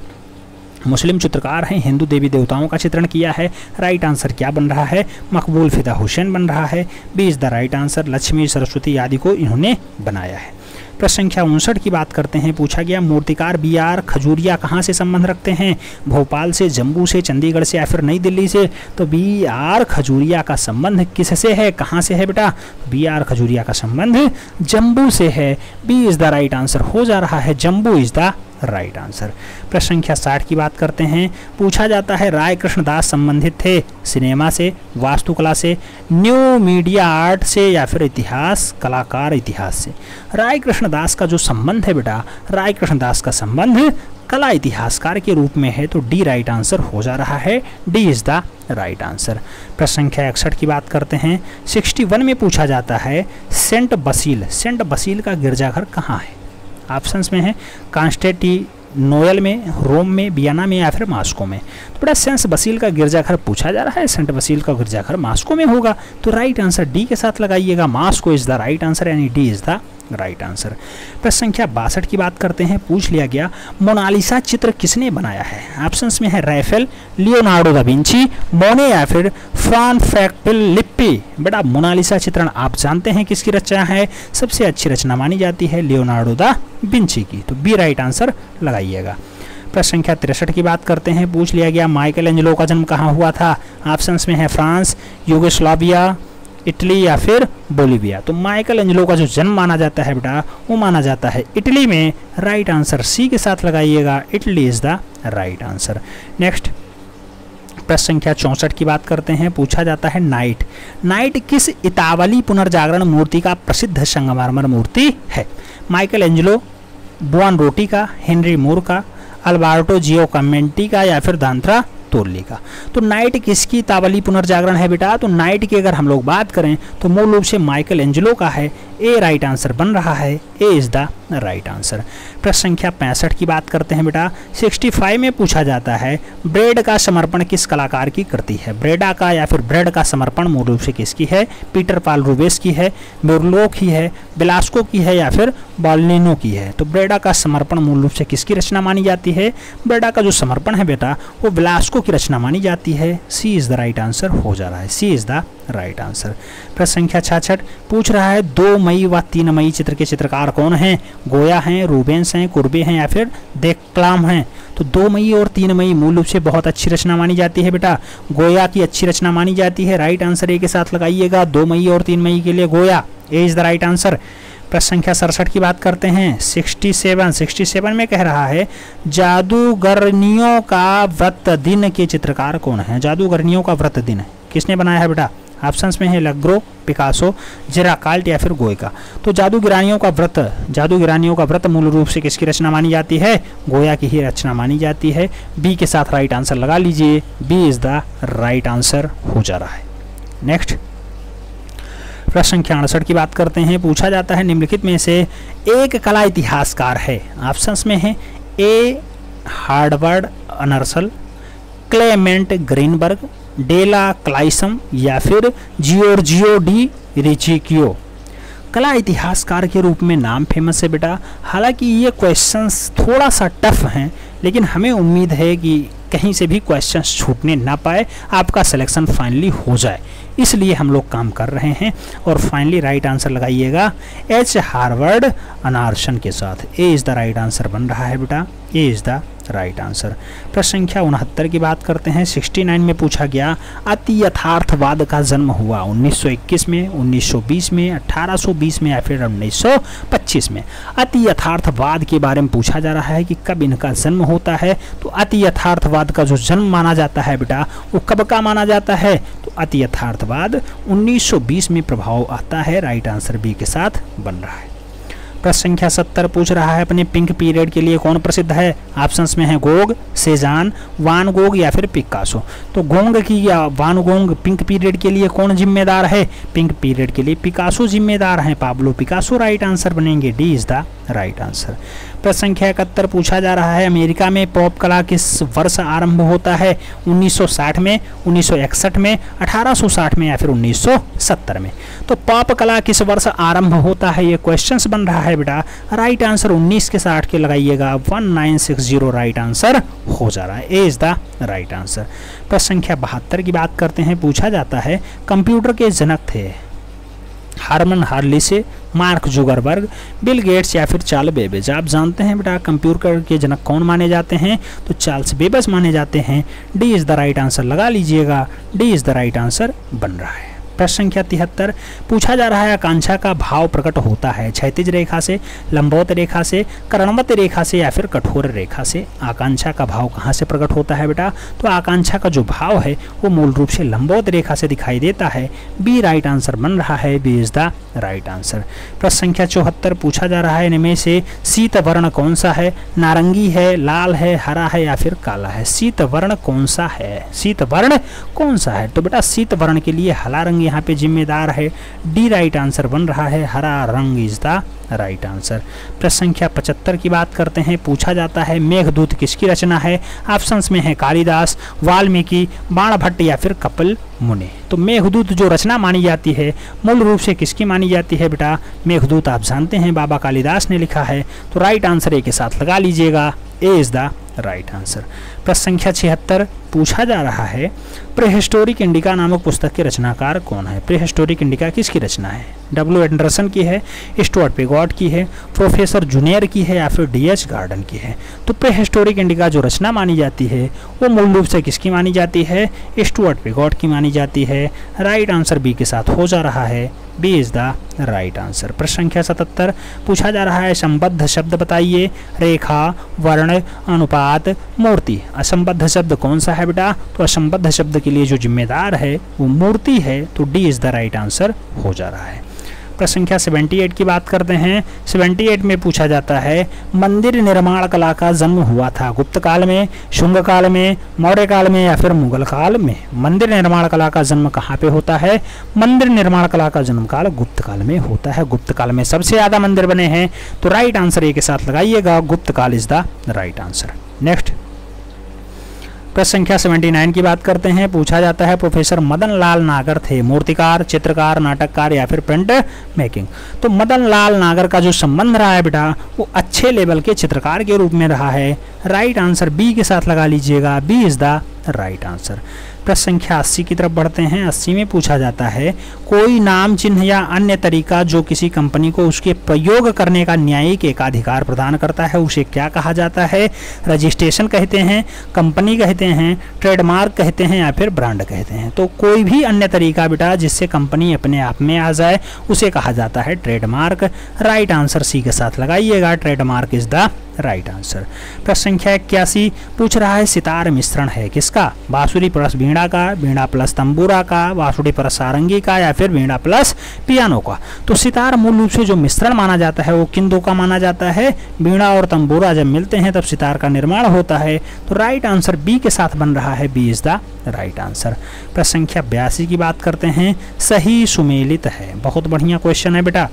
मुस्लिम चित्रकार हैं, हिंदू देवी देवताओं का चित्रण किया है। राइट आंसर क्या बन रहा है? मकबूल फिदा हुसैन बन रहा है, B is the right answer. Lakshmi Saraswati आदि को इन्होंने बनाया है। प्रश्न संख्या 59 की बात करते हैं। पूछा गया मूर्तिकार बी.आर. खजूरिया कहाँ से संबंध रखते हैं? भोपाल से, जम्मू से, चंडीगढ़ से या फिर नई दिल्ली से? तो बी.आर. खजूरिया का संबंध किससे है, कहाँ से है बेटा? बी.आर. खजूरिया का संबंध जम्मू से है, B is the right answer हो जा रहा है, Jammu is the right answer. प्रश्न संख्या 60 की बात करते हैं। पूछा जाता है राय कृष्णदास संबंधित थे सिनेमा से, वास्तुकला से, न्यू मीडिया आर्ट से या फिर इतिहास, कलाकार इतिहास से? राय कृष्णदास का जो संबंध है बेटा, राय कृष्णदास का संबंध कला इतिहासकार के रूप में है, तो डी राइट आंसर हो जा रहा है, D is the right answer. प्रश्न संख्या 61 की बात करते हैं। 61 में पूछा जाता है सेंट बसील का गिरजाघर कहाँ है? ऑप्शंस में है कॉन्स्टेंटिनोपल में, रोम में, वियना में या फिर मास्को में? तो बेटा सेंट बसील का गिरजाघर पूछा जा रहा है, सेंट बसील का गिरजाघर मास्को में होगा, तो राइट आंसर डी के साथ लगाइएगा, Moscow is the right answer यानी D is the right answer. प्रश्न संख्या 62 की बात करते हैं। पूछ लिया गया मोनालिसा चित्र किसने बनाया है? ऑप्शंस में है रैफेल, लियोनार्डो दा विंची, मोने या फिर फ्रांस लिप्पी। बेटा मोनालिसा चित्रण आप जानते हैं किसकी रचना है? सबसे अच्छी रचना मानी जाती है लियोनार्डो दा विंची की, तो बी राइट आंसर लगाइएगा। प्रश्न संख्या 63 की बात करते हैं। पूछ लिया गया माइकल एंजेलो का जन्म कहाँ हुआ था? ऑप्शंस में है फ्रांस, यूगोस्लाविया, इटली या फिर बोलीविया। तो माइकल एंजेलो का जो जन्म माना जाता है बेटा वो माना जाता है इटली में। राइट आंसर सी के साथ लगाइएगा, Italy is the right answer. Next प्रश्न संख्या 64 की बात करते हैं। पूछा जाता है नाइट किस इतावली पुनर्जागरण मूर्ति का प्रसिद्ध संगमरमर मूर्ति है? माइकल एंजेलो, बुआनरोटी का, हेनरी मूर का, अल्बर्टो जियोकमेंटी का या फिर दांत्रा तोरली का। तो नाइट किसकी तावली पुनर्जागरण है बेटा? तो नाइट की अगर हम लोग बात करें तो मूल रूप से माइकल एंजेलो का है। ए राइट आंसर बन रहा है, ए इज द राइट आंसर। प्रश्न संख्या 65 की बात करते हैं बेटा। 65 में पूछा जाता है ब्रेड का समर्पण किस कलाकार की कृति है? ब्रेडा का या फिर ब्रेड का समर्पण मूल रूप से किसकी है? पीटर पाल रूबेस की है, बोर्लो की है, बेलास्को की है या फिर बॉलिनो की है? तो ब्रेडा का समर्पण मूल रूप से किसकी रचना मानी जाती है? ब्रेडा का जो समर्पण है बेटा वो बेलास्को की रचना मानी जाती है। C is the right answer हो जा रहा है, C is the right answer. प्रश्न संख्या 66 पूछ रहा है 2 मई व 3 मई चित्र के चित्रकार कौन हैं? गोया हैं, रूबेंस हैं, कुर्बे हैं या फिर देक्लाम हैं? तो 2 मई और 3 मई मूल रूप से बहुत अच्छी रचना मानी जाती है बेटा, गोया की अच्छी रचना मानी जाती है। राइट आंसर ए के साथ लगाइएगा, 2 मई और 3 मई के लिए गोया, ए इज द राइट आंसर। प्रश्न संख्या 67 की बात करते हैं। 67 में कह रहा है जादूगरनियों का व्रत दिन के चित्रकार कौन है? जादूगरनियों का व्रत दिन किसने बनाया है बेटा? ऑप्शंस में है लेग्रो, पिकासो, जेराकाल्ट या फिर गोया। तो जादूगिरानियों का व्रत मूल रूप से किसकी रचना मानी जाती है? गोया की ही रचना मानी जाती है। बी के साथ राइट आंसर लगा लीजिए, B is the right answer हो जा रहा है। नेक्स्ट प्रश्न संख्या 68 की बात करते हैं। पूछा जाता है निम्नलिखित में से एक कला इतिहासकार है। ऑप्शंस में है ए हार्वर्ड अनर्सल, क्लेमेंट ग्रीनबर्ग, डेला क्लाइसम या फिर जियोर्जियो डी रिचिकियो। कला इतिहासकार के रूप में नाम फेमस है बेटा। हालांकि ये क्वेश्चंस थोड़ा सा टफ हैं, लेकिन हमें उम्मीद है कि कहीं से भी क्वेश्चंस छूटने ना पाए, आपका सिलेक्शन फाइनली हो जाए, इसलिए हम लोग काम कर रहे हैं। और फाइनली राइट आंसर लगाइएगा एच हार्वर्ड अनार्सन के साथ, ए इज द राइट आंसर बन रहा है बेटा, ए इज द राइट आंसर। प्रश्न संख्या 69 की बात करते हैं। 69 में पूछा गया अति यथार्थवाद का जन्म हुआ 1921 में, 1920 में, 1820 में या फिर 1925 में। अति यथार्थवाद के बारे में पूछा जा रहा है कि कब इनका जन्म होता है। तो अति यथार्थवाद का जो जन्म माना जाता है बेटा वो कब का माना जाता है? तो अति यथार्थवाद 1920 में प्रभाव आता है। राइट आंसर बी के साथ बन रहा है। प्रश्न संख्या 70 पूछ रहा है अपने पिंक पीरियड के लिए कौन प्रसिद्ध है? ऑप्शंस में है गोग, सेजान, वान गोग या फिर पिकासो। तो गोंग की या वान गोंग पिंक पीरियड के लिए कौन जिम्मेदार है? पिंक पीरियड के लिए पिकासो जिम्मेदार हैं, पाब्लो पिकासो राइट आंसर बनेंगे, D is the right answer. प्रश्न संख्या 71 पूछा जा रहा है अमेरिका में पॉप कला किस वर्ष आरंभ होता है? 1960 में, 1961 में, 1860 में या फिर 1970 में। तो पॉप कला किस वर्ष आरंभ होता है ये क्वेश्चंस बन रहा है बेटा। राइट आंसर 19 के 60 के लगाइएगा, 1960 राइट आंसर हो जा रहा है, ए इज द राइट आंसर। प्रश्न संख्या 72 की बात करते हैं। पूछा जाता है कंप्यूटर के जनक थे Herman Hollerith, Mark Zuckerberg, Bill Gates या फिर चार्ल्स बेबेज। आप जानते हैं बेटा कंप्यूटर के जनक कौन माने जाते हैं? तो चार्ल्स बेबेज माने जाते हैं। D is the right answer लगा लीजिएगा, D is the right answer बन रहा है। प्रश्न संख्या 73 पूछा जा रहा है आकांक्षा का भाव प्रकट होता है क्षैतिज रेखा से, लंबवत रेखा से, कर्णवत रेखा से या फिर कठोर रेखा से। आकांक्षा का भाव कहाँ से प्रकट होता है बेटा? तो आकांक्षा का जो भाव है वो मूल रूप से लंबवत रेखा से दिखाई देता है। बी राइट आंसर बन रहा है, B is the right answer. प्रश्न संख्या 74 पूछा जा रहा है इनमें से शीत वर्ण कौन सा है? नारंगी है, लाल है, हरा है या फिर काला है? शीत वर्ण कौन सा है? शीत वर्ण कौन सा है? तो बेटा शीत वर्ण के लिए हरा रंग यहाँ पे जिम्मेदार है। डी राइट आंसर बन रहा है, हरा रंग इज द राइट आंसर। प्रश्न संख्या 75 की बात करते हैं। पूछा जाता है मेघदूत किसकी रचना है? ऑप्शंस में है कालिदास, वाल्मीकि, बाणभट्ट या फिर कपिल मुनि। तो मेघदूत जो रचना मानी जाती है मूल रूप से किसकी मानी जाती है बेटा? मेघदूत आप जानते हैं बाबा कालिदास ने लिखा है। तो राइट आंसर ए के साथ लगा लीजिएगा, ए इज द राइट आंसर। प्रश्न संख्या 76 पूछा जा रहा है प्रीहिस्टोरिक इंडिका नामक पुस्तक के रचनाकार कौन है? प्रीहिस्टोरिक इंडिका किसकी रचना है? डब्ल्यू एंडरसन की है, स्टुअर्ट पिगॉट की है, प्रोफेसर जूनियर की है या फिर डी.एच. गार्डन की है? तो प्रीहिस्टोरिक इंडिका जो रचना मानी जाती है वो मूल रूप से किसकी मानी जाती है? स्टुअर्ट पिगॉट की मानी जाती है। राइट आंसर बी के साथ हो जा रहा है, B is the right answer. प्रश्न संख्या 77 पूछा जा रहा है संबद्ध शब्द बताइए। रेखा, वर्ण, अनुपात, मूर्ति। असंबद्ध शब्द कौन सा है बेटा? तो असंबद्ध शब्द के लिए जो जिम्मेदार है वो मूर्ति है, तो D is the right answer हो जा रहा है। प्रश्न संख्या 78 की बात करते हैं। 78 में पूछा जाता है मंदिर निर्माण कला का जन्म हुआ था गुप्त काल में, शुंग काल में, मौर्य काल में या फिर मुगल काल में? मंदिर निर्माण कला का जन्म कहाँ पे होता है? मंदिर निर्माण कला का जन्म काल गुप्त काल में होता है। गुप्त काल में सबसे ज्यादा मंदिर बने हैं, तो राइट आंसर ए के साथ लगाइएगा, गुप्त काल is the right answer. Next प्रश्न संख्या 79 की बात करते हैं। पूछा जाता है प्रोफेसर मदन लाल नागर थे मूर्तिकार, चित्रकार, नाटककार या फिर प्रिंट मेकिंग? तो मदन लाल नागर का जो संबंध रहा है बेटा वो अच्छे लेवल के चित्रकार के रूप में रहा है। राइट आंसर बी के साथ लगा लीजिएगा, B is the right answer. प्रश्न संख्या 80 की तरफ बढ़ते हैं। 80 में पूछा जाता है कोई नाम, चिन्ह या अन्य तरीका जो किसी कंपनी को उसके प्रयोग करने का न्यायिक एकाधिकार प्रदान करता है उसे क्या कहा जाता है? रजिस्ट्रेशन कहते हैं, कंपनी कहते हैं, ट्रेडमार्क कहते हैं या फिर ब्रांड कहते हैं? तो कोई भी अन्य तरीका बेटा जिससे कंपनी अपने आप में आ जाए उसे कहा जाता है ट्रेडमार्क। राइट आंसर सी के साथ लगाइएगा, trademark is the right answer. प्रश्न संख्या 81 पूछ रहा है सितार मिश्रण है किसका? बांसुरी प्लस बीड़ा का, बीड़ा प्लस तंबूरा का, बांसुरी प्लस सारंगी का या फिर बीड़ा प्लस पियानो का? तो सितार मूल रूप से जो मिश्रण माना जाता है वो किन दो का माना जाता है? बीड़ा और तंबूरा जब मिलते हैं तब सितार का निर्माण होता है। तो राइट आंसर बी के साथ बन रहा है, B is the right answer. प्रश्न संख्या 82 की बात करते हैं। सही सुमेलित है, बहुत बढ़िया क्वेश्चन है बेटा।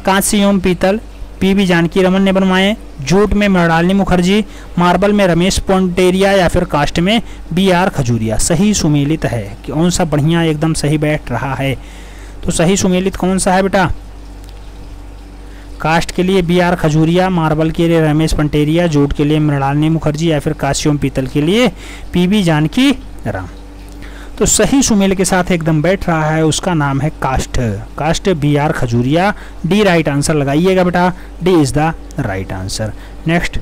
कांस्य एवं पीतल पी.बी. जानकी रमन ने बनवाए, जूट में मृणालिनी मुखर्जी, मार्बल में रमेश पोंटेरिया या फिर कास्ट में बी.आर. खजूरिया? सही सुमेलित है, कौन सा बढ़िया एकदम सही बैठ रहा है? तो सही सुमेलित कौन सा है बेटा? कास्ट के लिए बी.आर. खजूरिया, मार्बल के लिए रमेश पोंटेरिया, जूट के लिए मृणालिनी मुखर्जी या फिर कांस्य एवं पीतल के लिए पी.बी. जानकी राम? तो सही सुमेल के साथ एकदम बैठ रहा है, उसका नाम है कास्ट। कास्ट B R. Khajuria, D right answer लगाइएगा बेटा, D is the right answer. Next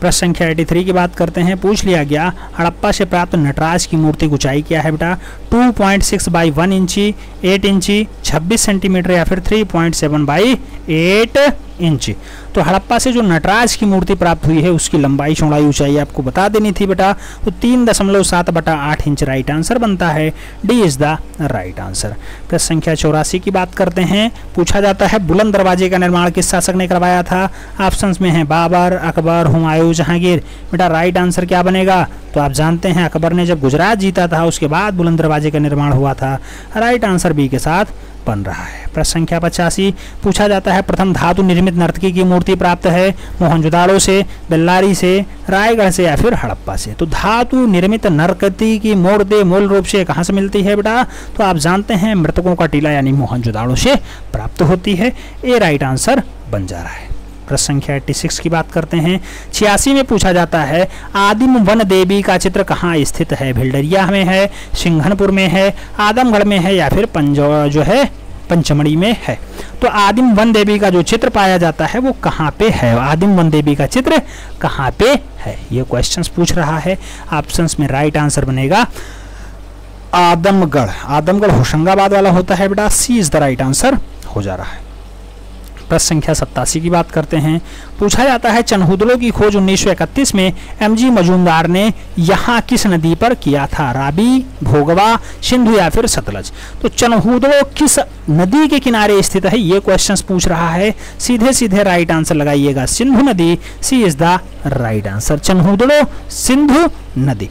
प्रश्न संख्या 83 की बात करते हैं। पूछ लिया गया हड़प्पा से प्राप्त नटराज की मूर्ति की ऊंचाई क्या है बेटा? 2.6 बाई 1 इंची, 8 इंची, 26 सेंटीमीटर या फिर 3.7 बाई 8 इंच? तो हड़प्पा से जो नटराज की मूर्ति प्राप्त हुई है उसकी लंबाई, चौड़ाई, ऊंचाई आपको बता देनी थी बेटा। तो 3.7/8 इंच राइट आंसर बनता है, D is the right answer. प्रश्न संख्या 84 की बात करते हैं। पूछा जाता है बुलंद दरवाजे का निर्माण किस शासक ने करवाया था? ऑप्शंस में है बाबर, अकबर, हुमायूं, जहांगीर। बेटा राइट आंसर क्या बनेगा? तो आप जानते हैं अकबर ने जब गुजरात जीता था उसके बाद बुलंद दरवाजे का निर्माण हुआ था। राइट आंसर बी के साथ बन रहा है। प्रश्न संख्या 85 पूछा जाता है प्रथम धातु निर्मित नर्तकी की मूर्ति प्राप्त है मोहनजोदाड़ो से, बेल्लारी से, रायगढ़ से या फिर हड़प्पा से? तो धातु निर्मित नर्तकी की मूर्ति मूल रूप से कहाँ से मिलती है बेटा? तो आप जानते हैं मृतकों का टीला यानी मोहनजोदाड़ो से प्राप्त होती है। ए राइट आंसर बन जा रहा है। प्रश्न संख्या 86 की बात करते हैं। 86 में पूछा जाता है आदिम वन देवी का चित्र कहाँ स्थित है? भिल्डरिया में है, सिंघनपुर में है, आदमगढ़ में है या फिर पंचमढ़ी में है? तो आदिम वन देवी का जो चित्र पाया जाता है वो कहाँ पे है? आदिम वन देवी का चित्र कहाँ पे है? ये क्वेश्चंस पूछ रहा है। ऑप्शंस में राइट आंसर बनेगा आदमगढ़। आदमगढ़ होशंगाबाद वाला होता है बेटा, सी इज द राइट आंसर हो जा रहा है। प्रश्न संख्या 87 की बात करते हैं। पूछा जाता है चनहुदड़ो की खोज 1931 में एम.जी. मजूमदार ने यहाँ किस नदी पर किया था? रावी, भोगवा, सिंधु या फिर सतलज? तो चनहुदड़ो किस नदी के किनारे स्थित है ये क्वेश्चंस पूछ रहा है। सीधे सीधे राइट आंसर लगाइएगा, सिंधु नदी, C is the right answer. Chanhudaro Sindhu नदी।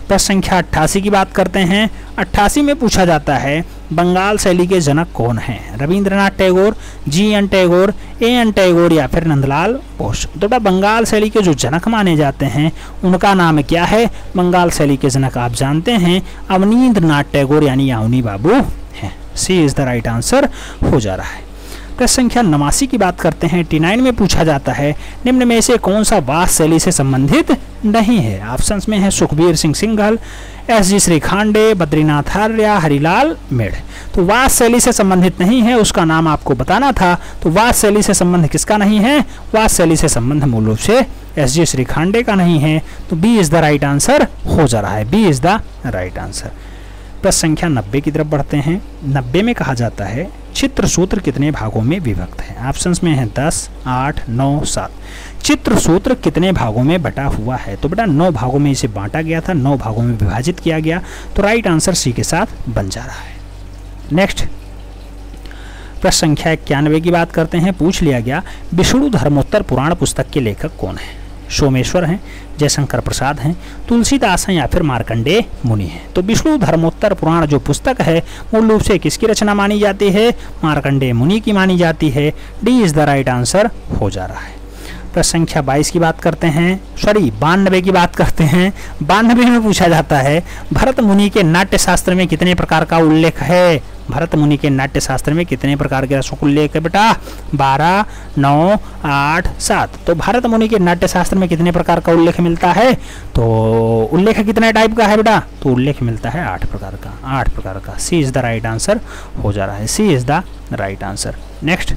प्रश्न संख्या 88 की बात करते हैं। 88 में पूछा जाता है बंगाल शैली के जनक कौन हैं? रविंद्रनाथ टैगोर, जी.एन. टैगोर, ए.एन. टैगोर या फिर नंदलाल बोस। तो बेटा बंगाल शैली के जो जनक माने जाते हैं उनका नाम क्या है? बंगाल शैली के जनक आप जानते हैं अवनींद्रनाथ टैगोर यानी अवनी बाबू हैं। सी इज द राइट आंसर हो जा रहा है। प्रश्न संख्या 89 की बात करते हैं। 89 में पूछा जाता है निम्न में से कौन सा वास शैली से संबंधित नहीं है? ऑप्शंस में है सुखबीर सिंह सिंघल, एस.जी. श्रीखांडे, बद्रीनाथ आर्य, हरिलाल मेढ़। तो वास शैली से संबंधित नहीं है, उसका नाम आपको बताना था। तो वास शैली से संबंध किसका नहीं है? वास शैली से संबंध मूल रूप से एस.जी. श्रीखांडे का नहीं है। तो B is the right answer हो जा रहा है। B is the right answer. प्रश्न संख्या 90 की तरफ बढ़ते हैं। 90 में कहा जाता है चित्र सूत्र कितने भागों में विभक्त है? ऑप्शंस में है 10, 8, 9, 7। चित्र सूत्र कितने भागों में बटा हुआ है? तो बेटा 9 भागों में इसे बांटा गया था, 9 भागों में विभाजित किया गया। तो राइट आंसर सी के साथ बन जा रहा है। नेक्स्ट प्रश्न संख्या 91 की बात करते हैं। पूछ लिया गया विष्णु धर्मोत्तर पुराण पुस्तक के लेखक कौन है? सोमेश्वर हैं, जयशंकर प्रसाद हैं, तुलसीदास हैं या फिर मार्कंडेय मुनि हैं। तो विष्णु धर्मोत्तर पुराण जो पुस्तक है मूल रूप से किसकी रचना मानी जाती है? मार्कंडेय मुनि की मानी जाती है। D is the right answer हो जा रहा है। प्रश्न संख्या 22 की बात करते हैं, 92 की बात करते हैं। 92 में पूछा जाता है भरत मुनि के नाट्य शास्त्र में कितने प्रकार का उल्लेख है? भरत मुनि के नाट्य शास्त्र में कितने प्रकार के रसों का उल्लेख है बेटा? 12, 9, 8, 7। तो भरत मुनि के नाट्य शास्त्र में कितने प्रकार का उल्लेख मिलता है? तो उल्लेख कितने टाइप का है बेटा? तो उल्लेख मिलता है 8 प्रकार का। 8 प्रकार का। C is the right answer हो जा रहा है। C is the right answer. Next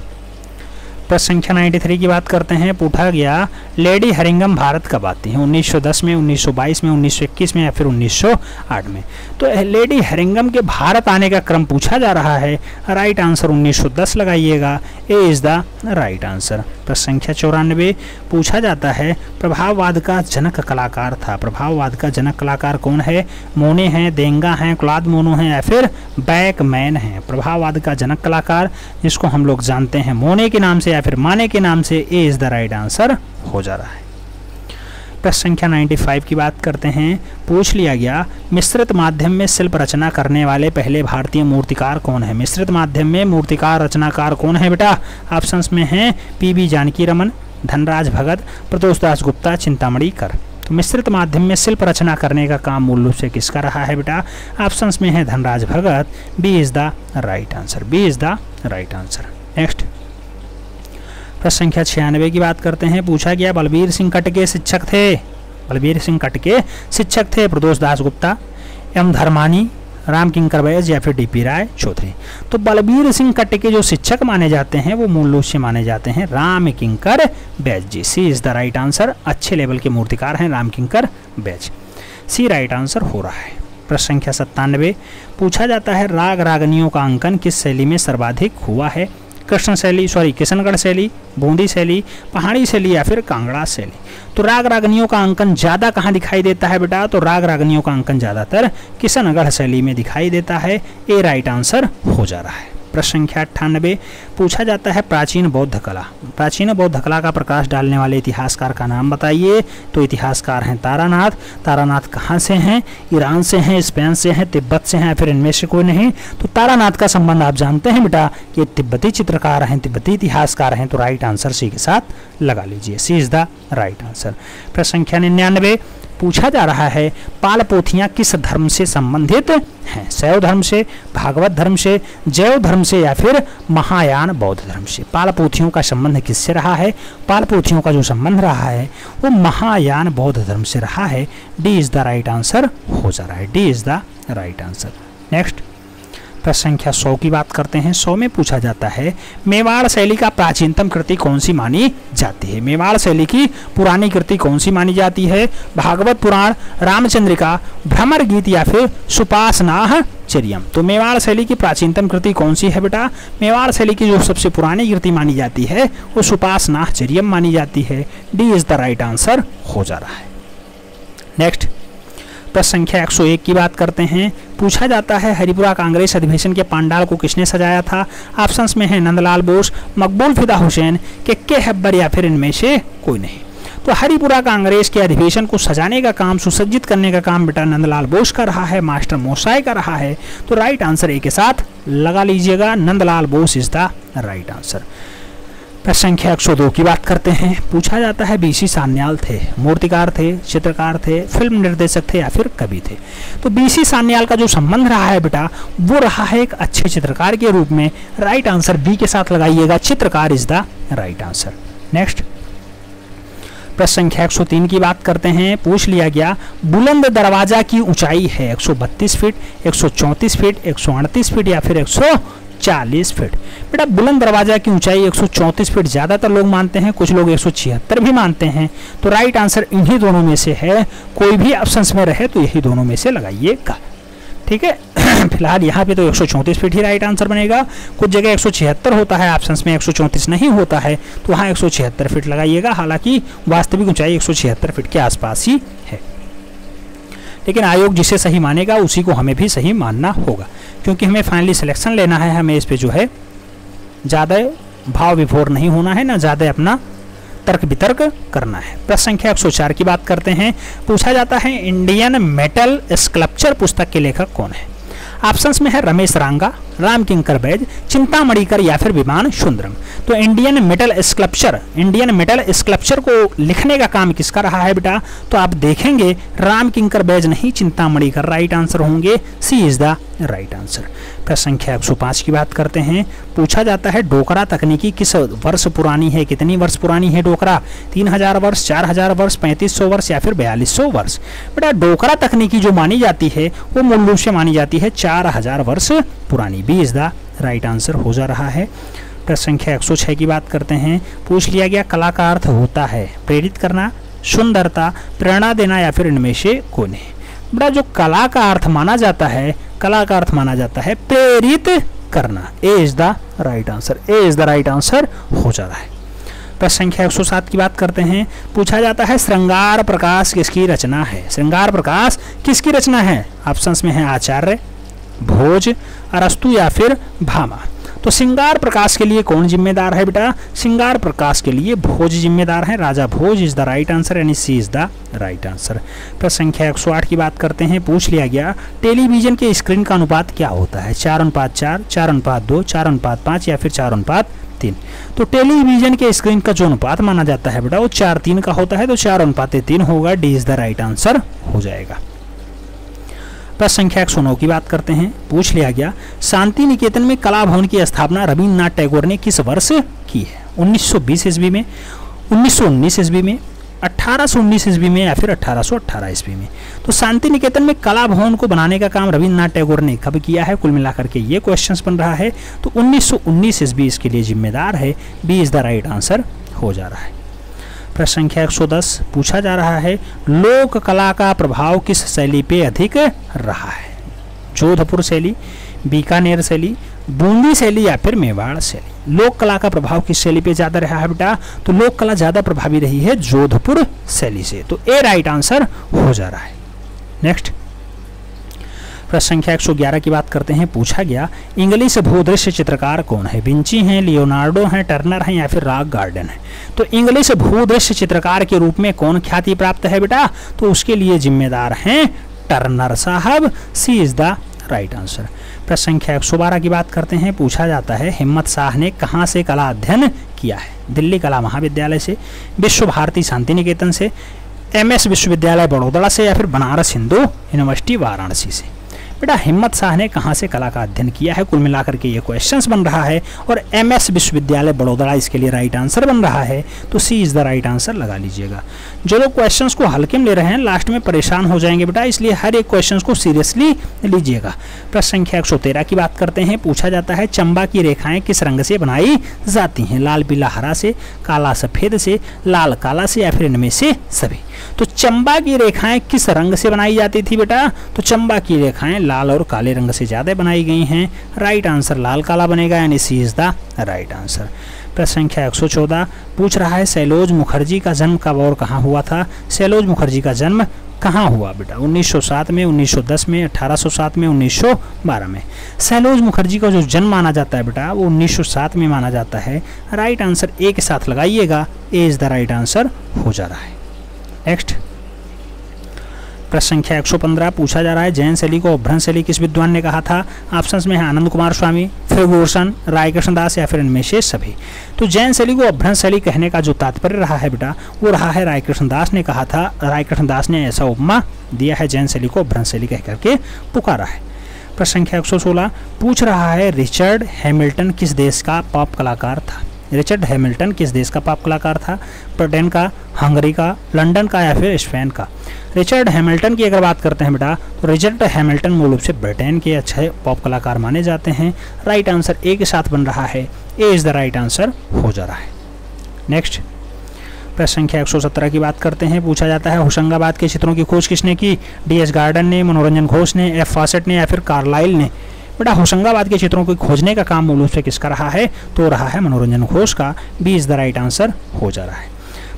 प्रश्न संख्या 93 की बात करते हैं। पूछा गया लेडी हरिंगम भारत कब आती है? 1910 में, 1922 में, 1921 में या फिर 1908 में? तो लेडी हरिंगम के भारत आने का क्रम पूछा जा रहा है। राइट आंसर 1910 लगाइएगा। ए इज द राइट आंसर। प्रश्न संख्या 94 पूछा जाता है प्रभाववाद का जनक कलाकार था। प्रभाववाद का जनक कलाकार कौन है? मोने हैं, देंगा हैं, क्लॉद मोनो हैं या फिर बैकमैन हैं? प्रभाववाद का जनक कलाकार जिसको हम लोग जानते हैं मोने के नाम से या फिर माने के नाम से, ए इज द राइट आंसर हो जा रहा है। प्रश्न संख्या 95 की बात करते हैं। पूछ लिया गया मिश्रित माध्यम में शिल्प रचना करने वाले पहले भारतीय मूर्तिकार कौन है? मिश्रित माध्यम में मूर्तिकार रचनाकार कौन है बेटा? ऑप्शंस में हैं पी.बी. जानकी रमन, धनराज भगत, प्रदोष दास गुप्ता, चिंतामणि कर। तो मिश्रित माध्यम में शिल्प रचना करने का काम मूल रूप से किसका रहा है बेटा? ऑप्शंस में है Dhanraj Bhagat. B is the right answer. B is the right answer. Next प्रश्न संख्या 96 की बात करते हैं। पूछा गया बलबीर सिंह कट के शिक्षक थे। बलबीर सिंह कट के शिक्षक थे प्रदोष दास गुप्ता, एम धर्मानी, राम किंकर बैज या फिर डी.पी. राय चौधरी। तो बलबीर सिंह कट के जो शिक्षक माने जाते हैं वो मूल रूप से माने जाते हैं राम किंकर बैज जी। सी इज द राइट आंसर। अच्छे लेवल के मूर्तिकार हैं राम किंकर बैज। सी राइट आंसर हो रहा है। प्रश्न संख्या 97 पूछा जाता है राग रागनियों का अंकन किस शैली में सर्वाधिक हुआ है? किशनगढ़ शैली, बूंदी शैली, पहाड़ी शैली या फिर कांगड़ा शैली? तो राग रागनियों का अंकन ज़्यादा कहाँ दिखाई देता है बेटा? तो राग रागनियों का अंकन ज़्यादातर किशनगढ़ शैली में दिखाई देता है। ए राइट आंसर हो जा रहा है। प्रश्न संख्या 98 पूछा जाता है प्राचीन बौद्ध कला। प्राचीन बौद्ध कला का प्रकाश डालने वाले इतिहासकार का नाम बताइए। तो इतिहासकार हैं तारानाथ। तारानाथ कहाँ से हैं? ईरान से हैं, स्पेन से हैं, तिब्बत से हैं या फिर इनमें से कोई नहीं? तो तारानाथ का संबंध आप जानते हैं बेटा कि तिब्बती चित्रकार हैं, तिब्बती इतिहासकार हैं। तो राइट आंसर सी के साथ लगा लीजिए। सी इज द राइट आंसर। प्रश्न संख्या 99 पूछा जा रहा है पाल पोथियां किस धर्म से संबंधित हैं? शैव धर्म से, भागवत धर्म से, जैव धर्म से या फिर महायान बौद्ध धर्म से? पाल पोथियों का संबंध किससे रहा है? पाल पोथियों का जो संबंध रहा है वो महायान बौद्ध धर्म से रहा है। D is the right answer हो जा रहा है। D is the right answer. Next प्रश्न संख्या 100 की बात करते हैं। 100 में पूछा जाता है मेवाड़ शैली का प्राचीनतम कृति कौन सी मानी जाती है? मेवाड़ शैली की पुरानी कृति कौन सी मानी जाती है? भागवत पुराण, रामचंद्रिका, भ्रमर गीत या फिर सुपासनाह चरियम? तो मेवाड़ शैली की प्राचीनतम कृति कौन सी है बेटा? मेवाड़ शैली की जो सबसे पुरानी कृति मानी जाती है वो सुपासनाह चरियम मानी जाती है। D is the right answer हो जा रहा है। नेक्स्ट प्रश्न संख्या 101 की बात करते हैं। पूछा जाता है हरिपुरा कांग्रेस अधिवेशन के पंडाल को किसने सजाया था? ऑप्शंस में है नंदलाल बोस, मकबूल फिदा हुसैन, के हब्बर या फिर इनमें से कोई नहीं? तो हरिपुरा कांग्रेस के अधिवेशन को सजाने का काम, सुसज्जित करने का काम बेटा नंदलाल बोस कर रहा है, मास्टर मोसाई कर रहा है। तो राइट आंसर ए के साथ लगा लीजिएगा, Nandlal Bose is the right answer. प्रश्न संख्या 102 की बात करते हैं। पूछा जाता है बीसी सान्याल थे, मूर्तिकार थे, चित्रकार थे, फिल्म निर्देशक थे या फिर कवि थे। तो बीसी सान्याल का जो संबंध रहा है बेटा वो रहा है एक अच्छे चित्रकार के रूप में। राइट आंसर बी के साथ लगाइएगा, चित्रकार is the right answer. Next प्रश्न संख्या 103 की बात करते हैं। पूछ लिया गया बुलंद दरवाजा की ऊंचाई है 132 फीट, 134 फीट, 138 फीट या फिर 140 फीट। बेटा बुलंद दरवाजा की ऊंचाई 134 फीट ज्यादातर लोग मानते हैं, कुछ लोग 176 भी मानते हैं। तो राइट आंसर इन्हीं दोनों में से है, कोई भी ऑप्शंस में रहे तो यही दोनों में से लगाइएगा, ठीक है। फिलहाल यहाँ पे तो 134 फीट ही राइट आंसर बनेगा। कुछ जगह 176 होता है, ऑप्शंस में 134 नहीं होता है, तो वहाँ 176 फीट लगाइएगा। हालांकि वास्तविक ऊंचाई 176 फीट के आसपास ही है, लेकिन आयोग जिसे सही मानेगा उसी को हमें भी सही मानना होगा, क्योंकि हमें फाइनली सिलेक्शन लेना है। हमें इस पे जो है ज़्यादा भाव विभोर नहीं होना है, ना ज़्यादा अपना तर्क वितर्क करना है। प्रश्न संख्या 104 की बात करते हैं। पूछा जाता है इंडियन मेटल स्कल्पचर पुस्तक के लेखक कौन है। ऑप्शंस में है रमेश रांगा, राम किंकर बैज, चिंतामणिकर या फिर विमान सुंदरम। तो इंडियन मेटल स्कल्पचर को लिखने का काम किसका रहा है बेटा, तो आप देखेंगे राम किंकर बैज नहीं, चिंतामणिकर राइट आंसर होंगे, सी इज द राइट आंसर। प्रश्न संख्या 105 की बात करते हैं। पूछा जाता है डोकरा तकनीकी किस वर्ष पुरानी है, कितनी वर्ष पुरानी है डोकरा, 3000 वर्ष, 4000 वर्ष, 3500 वर्ष या फिर 4200 वर्ष। बेटा डोकरा तकनीकी जो मानी जाती है वो मूल रूप से मानी जाती है 4000 वर्ष पुरानी, B is the right answer हो जा रहा है। प्रश्न संख्या 106 की बात करते हैं। पूछ लिया गया कला का अर्थ होता है प्रेरित करना, सुंदरता, प्रेरणा देना या फिर इनमें से कौन है। बड़ा जो कला का अर्थ माना जाता है, कला का अर्थ माना जाता है प्रेरित करना, A is the right answer, A is the right answer हो जा रहा है। प्रश्न संख्या 107 की बात करते हैं। पूछा जाता है श्रृंगार प्रकाश किसकी रचना है। श्रृंगार प्रकाश किसकी रचना है। ऑप्शंस में है आचार्य, भोज, अरस्तु या फिर भामा। तो श्रृंगार प्रकाश के लिए कौन जिम्मेदार है बेटा, श्रृंगार प्रकाश के लिए भोज जिम्मेदार है, राजा भोज इज द राइट आंसर, यानी सी इज द राइट आंसर। प्रश्न संख्या 108 की बात करते हैं। पूछ लिया गया टेलीविजन के स्क्रीन का अनुपात क्या होता है, 4:4, 4:2, 4:5 या फिर 4:3। तो टेलीविजन के स्क्रीन का जो अनुपात माना जाता है बेटा वो 4:3 का होता है, तो 4:3 होगा, D is the right answer हो जाएगा। प्रश्न संख्या 109 की बात करते हैं। पूछ लिया गया शांति निकेतन में कला भवन की स्थापना रविन्द्रनाथ टैगोर ने किस वर्ष की है। 1920 ईस्वी में, 1919 ईस्वी में, 1819 ईस्वी में या फिर 1818 ईस्वी में। तो शांति निकेतन में कला भवन को बनाने का काम रविन्द्रनाथ टैगोर ने कब किया है, कुल मिलाकर के ये क्वेश्चंस बन रहा है। तो 1919 ईस्वी इसके लिए जिम्मेदार है, B is the right answer हो जा रहा है। प्रश्न संख्या 110 पूछा जा रहा है लोक कला का प्रभाव किस शैली पे अधिक रहा है। जोधपुर शैली, बीकानेर शैली, बूंदी शैली या फिर मेवाड़ शैली। लोक कला का प्रभाव किस शैली पे ज्यादा रहा है बेटा, तो लोक कला ज्यादा प्रभावी रही है जोधपुर शैली से, तो ए राइट आंसर हो जा रहा है। नेक्स्ट प्रश्न संख्या 111 की बात करते हैं। पूछा गया इंग्लिश भूदृश्य चित्रकार कौन है। विंची हैं, लियोनार्डो हैं, टर्नर हैं या फिर रॉक गार्डन है। तो इंग्लिश भूदृश्य चित्रकार के रूप में कौन ख्याति प्राप्त है बेटा, तो उसके लिए जिम्मेदार हैं टर्नर साहब, सी इज द राइट आंसर। प्रश्न संख्या 112 की बात करते हैं। पूछा जाता है हिम्मत शाह ने कहाँ से कला अध्ययन किया है। दिल्ली कला महाविद्यालय से, विश्व भारती शांति निकेतन से, MS विश्वविद्यालय बड़ौदा से या फिर बनारस हिंदू यूनिवर्सिटी वाराणसी से। बेटा हिम्मत शाह ने कहाँ से कला का अध्ययन किया है, कुल मिलाकर के ये क्वेश्चंस बन रहा है, और MS विश्वविद्यालय बड़ौदा इसके लिए राइट आंसर बन रहा है, तो सी इज द राइट आंसर लगा लीजिएगा। जो लोग क्वेश्चंस को हल्के में ले रहे हैं लास्ट में परेशान हो जाएंगे बेटा, इसलिए हर एक क्वेश्चंस को सीरियसली लीजिएगा। प्रश्न संख्या 113 की बात करते हैं। पूछा जाता है चंबा की रेखाएं किस रंग से बनाई जाती हैं। लाल पीला हरा से, काला सफेद से, लाल काला से या फिर इनमें से सभी। तो चंबा की रेखाएं किस रंग से बनाई जाती थी बेटा, तो चंबा की रेखाएं लाल और काले रंग से ज़्यादा बनाई गई हैं। राइट आंसर लाल काला बनेगा, यानी सी इज़ द राइट आंसर। प्रश्न संख्या 114 पूछ रहा है सैलोज मुखर्जी का जन्म कब और कहाँ हुआ था। सैलोज मुखर्जी का जन्म कहाँ हुआ बेटा? 1907 में, 1910 में, 1807 में, 1912 में। सैलोज मुखर्जी का जो जन्म माना जाता है बेटा वो 1907 में माना जाता है। राइट आंसर ए के साथ लगाइएगा, A is the right answer हो जा रहा है। नेक्स्ट प्रश्न संख्या 115 पूछा जा रहा है जैन शैली को अपभ्रंश शैली किस विद्वान ने कहा था। ऑप्शंस में है आनंद कुमार स्वामी, फर्गुसन, राय कृष्णदास या फिर इनमें से सभी। तो जैन शैली को अपभ्रंश शैली कहने का जो तात्पर्य रहा है बेटा वो रहा है राय कृष्णदास ने कहा था। राय कृष्णदास ने ऐसा उपमा दिया है, जैन शैली को अपभ्रंश शैली कह करके पुकारा है। प्रश्न संख्या 116 पूछ रहा है रिचर्ड हैमिल्टन किस देश का पॉप कलाकार था। रिचर्ड हैमिल्टन किस देश का पॉप कलाकार था? ब्रिटेन का, हंगरी का, लंदन का या फिर स्पेन का। रिचर्ड हैमिल्टन की अगर बात करते हैं बेटा तो रिचर्ड हैमिल्टन मूल रूप से ब्रिटेन के अच्छे पॉप कलाकार माने जाते हैं। राइट आंसर ए के साथ बन रहा है, A is the right answer हो जा रहा है। नेक्स्ट प्रश्न संख्या 117 की बात करते हैं। पूछा जाता है होशंगाबाद के चित्रों की खोज किसने की। डी.एस. गार्डन ने, मनोरंजन घोष ने, एफ. फॉसेट ने या फिर कार्लाइल ने। बेटा होशंगाबाद के चित्रों को खोजने का काम मूल रूप से किसका रहा है? तो रहा है मनोरंजन घोष का, B is the right answer हो जा रहा है।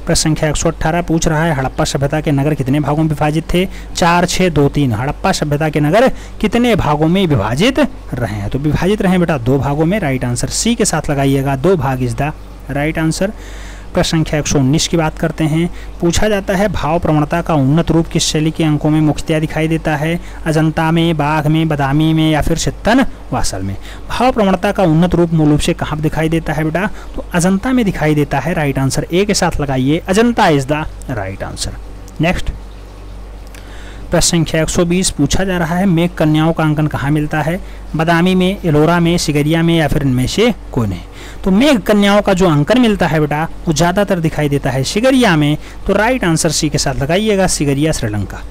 प्रश्न संख्या 118 पूछ रहा है हड़प्पा सभ्यता के नगर कितने भागों में विभाजित थे। 4, 6, 2, 3। हड़प्पा सभ्यता के नगर कितने भागों में विभाजित रहे हैं? तो विभाजित रहे बेटा 2 भागों में। राइट आंसर सी के साथ लगाइएगा, 2 भाग इज द राइट आंसर। प्रश्न संख्या 119 की बात करते हैं। पूछा जाता है भाव प्रवणता का उन्नत रूप किस शैली के अंकों में मुख्यतया दिखाई देता है। अजंता में, बाघ में, बदामी में या फिर चित्तन वासल में। भाव प्रवणता का उन्नत रूप मूल रूप से कहाँ दिखाई देता है बेटा? तो अजंता में दिखाई देता है। राइट आंसर ए के साथ लगाइए, Ajanta is the right answer. Next प्रश्न संख्या 120 पूछा जा रहा है मेघ कन्याओं का अंकन कहाँ मिलता है। बदामी में, एलोरा में, सिगरिया में या फिर इनमें से कोई नहीं। तो मेघ कन्याओं का जो अंकन मिलता है बेटा वो ज़्यादातर दिखाई देता है सिगरिया में। तो राइट आंसर सी के साथ लगाइएगा, सिगरिया श्रीलंका।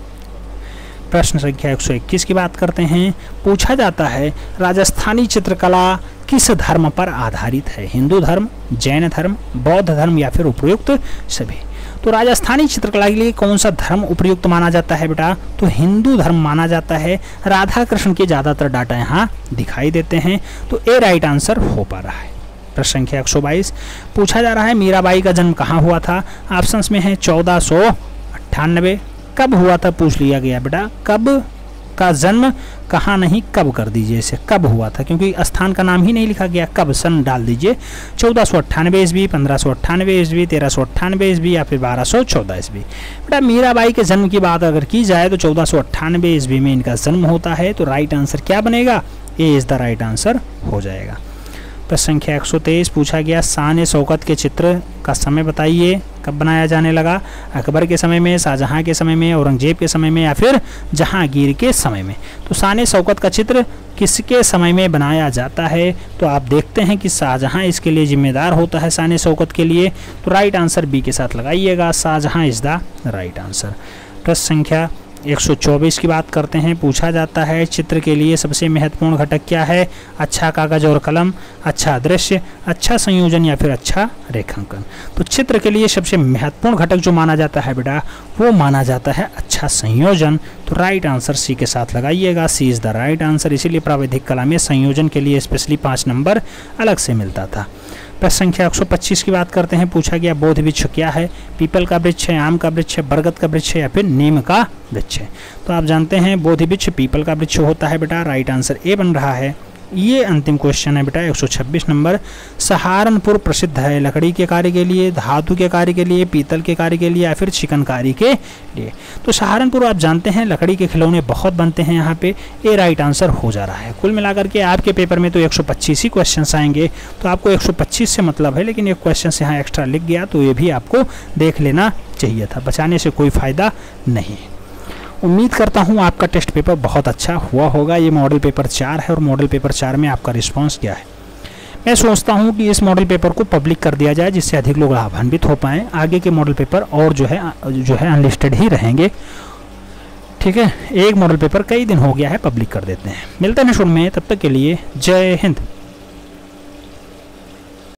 प्रश्न संख्या 121 की बात करते हैं। पूछा जाता है राजस्थानी चित्रकला किस धर्म पर आधारित है। हिंदू धर्म, जैन धर्म, बौद्ध धर्म या फिर उपयुक्त सभी। तो राजस्थानी चित्रकला के लिए कौन सा धर्म उपयुक्त माना जाता है बेटा? तो हिंदू धर्म माना जाता है। राधा कृष्ण के ज़्यादातर डाटा यहाँ दिखाई देते हैं, तो ए राइट आंसर हो पा रहा है। प्रश्न संख्या 122 पूछा जा रहा है मीराबाई का जन्म कहाँ हुआ था। ऑप्शंस में है 1498। कब हुआ था पूछ लिया गया बेटा, कब का जन्म कहाँ नहीं, कब कर दीजिए इसे, कब हुआ था, क्योंकि स्थान का नाम ही नहीं लिखा गया, कब सन डाल दीजिए। 1498 ईस्वी, 1598 ईस्वी, 1398 ईस्वी या फिर 1214 ईस्वी। बेटा मीराबाई के जन्म की बात अगर की जाए तो 1498 ईस्वी में इनका जन्म होता है। तो राइट आंसर क्या बनेगा? A is the right answer हो जाएगा। प्रश्न संख्या 123 पूछा गया शान शौकत के चित्र का समय बताइए, कब बनाया जाने लगा। अकबर के समय में, शाहजहां के समय में, औरंगजेब के समय में या फिर जहांगीर के समय में। तो शान शौकत का चित्र किसके समय में बनाया जाता है? तो आप देखते हैं कि शाहजहां इसके लिए जिम्मेदार होता है शान शौकत के लिए। तो राइट आंसर बी के साथ लगाइएगा, Shahjahan is the right answer. प्रश्न संख्या 124 की बात करते हैं। पूछा जाता है चित्र के लिए सबसे महत्वपूर्ण घटक क्या है। अच्छा कागज और कलम, अच्छा दृश्य, अच्छा संयोजन या फिर अच्छा रेखांकन। तो चित्र के लिए सबसे महत्वपूर्ण घटक जो माना जाता है बेटा वो माना जाता है अच्छा संयोजन। तो राइट आंसर सी के साथ लगाइएगा, सी इज़ द राइट आंसर। इसीलिए प्राविधिक कला में संयोजन के लिए स्पेशली 5 नंबर अलग से मिलता था। प्रश्न संख्या 125 की बात करते हैं। पूछा गया बोधि वृक्ष क्या है। पीपल का वृक्ष है, आम का वृक्ष है, बरगद का वृक्ष है या फिर नीम का वृक्ष है। तो आप जानते हैं बोधि वृक्ष पीपल का वृक्ष होता है बेटा। राइट आंसर ए बन रहा है। ये अंतिम क्वेश्चन है बेटा 126 नंबर। सहारनपुर प्रसिद्ध है लकड़ी के कार्य के लिए, धातु के कार्य के लिए, पीतल के कार्य के लिए या फिर चिकनकारी के लिए। तो सहारनपुर आप जानते हैं लकड़ी के खिलौने बहुत बनते हैं यहाँ पे। ए राइट आंसर हो जा रहा है। कुल मिलाकर के आपके पेपर में तो 125 ही क्वेश्चन आएंगे, तो आपको 125 से मतलब है, लेकिन एक क्वेश्चन यहाँ एक्स्ट्रा लिख गया तो ये भी आपको देख लेना चाहिए था, बचाने से कोई फ़ायदा नहीं। उम्मीद करता हूँ आपका टेस्ट पेपर बहुत अच्छा हुआ होगा। ये मॉडल पेपर 4 है और मॉडल पेपर 4 में आपका रिस्पांस क्या है। मैं सोचता हूँ कि इस मॉडल पेपर को पब्लिक कर दिया जाए जिससे अधिक लोग लाभान्वित हो पाएँ। आगे के मॉडल पेपर और जो है अनलिस्टेड ही रहेंगे। ठीक है, एक मॉडल पेपर कई दिन हो गया है, पब्लिक कर देते हैं। मिलते हैं शुरू में, तब तक के लिए जय हिंद।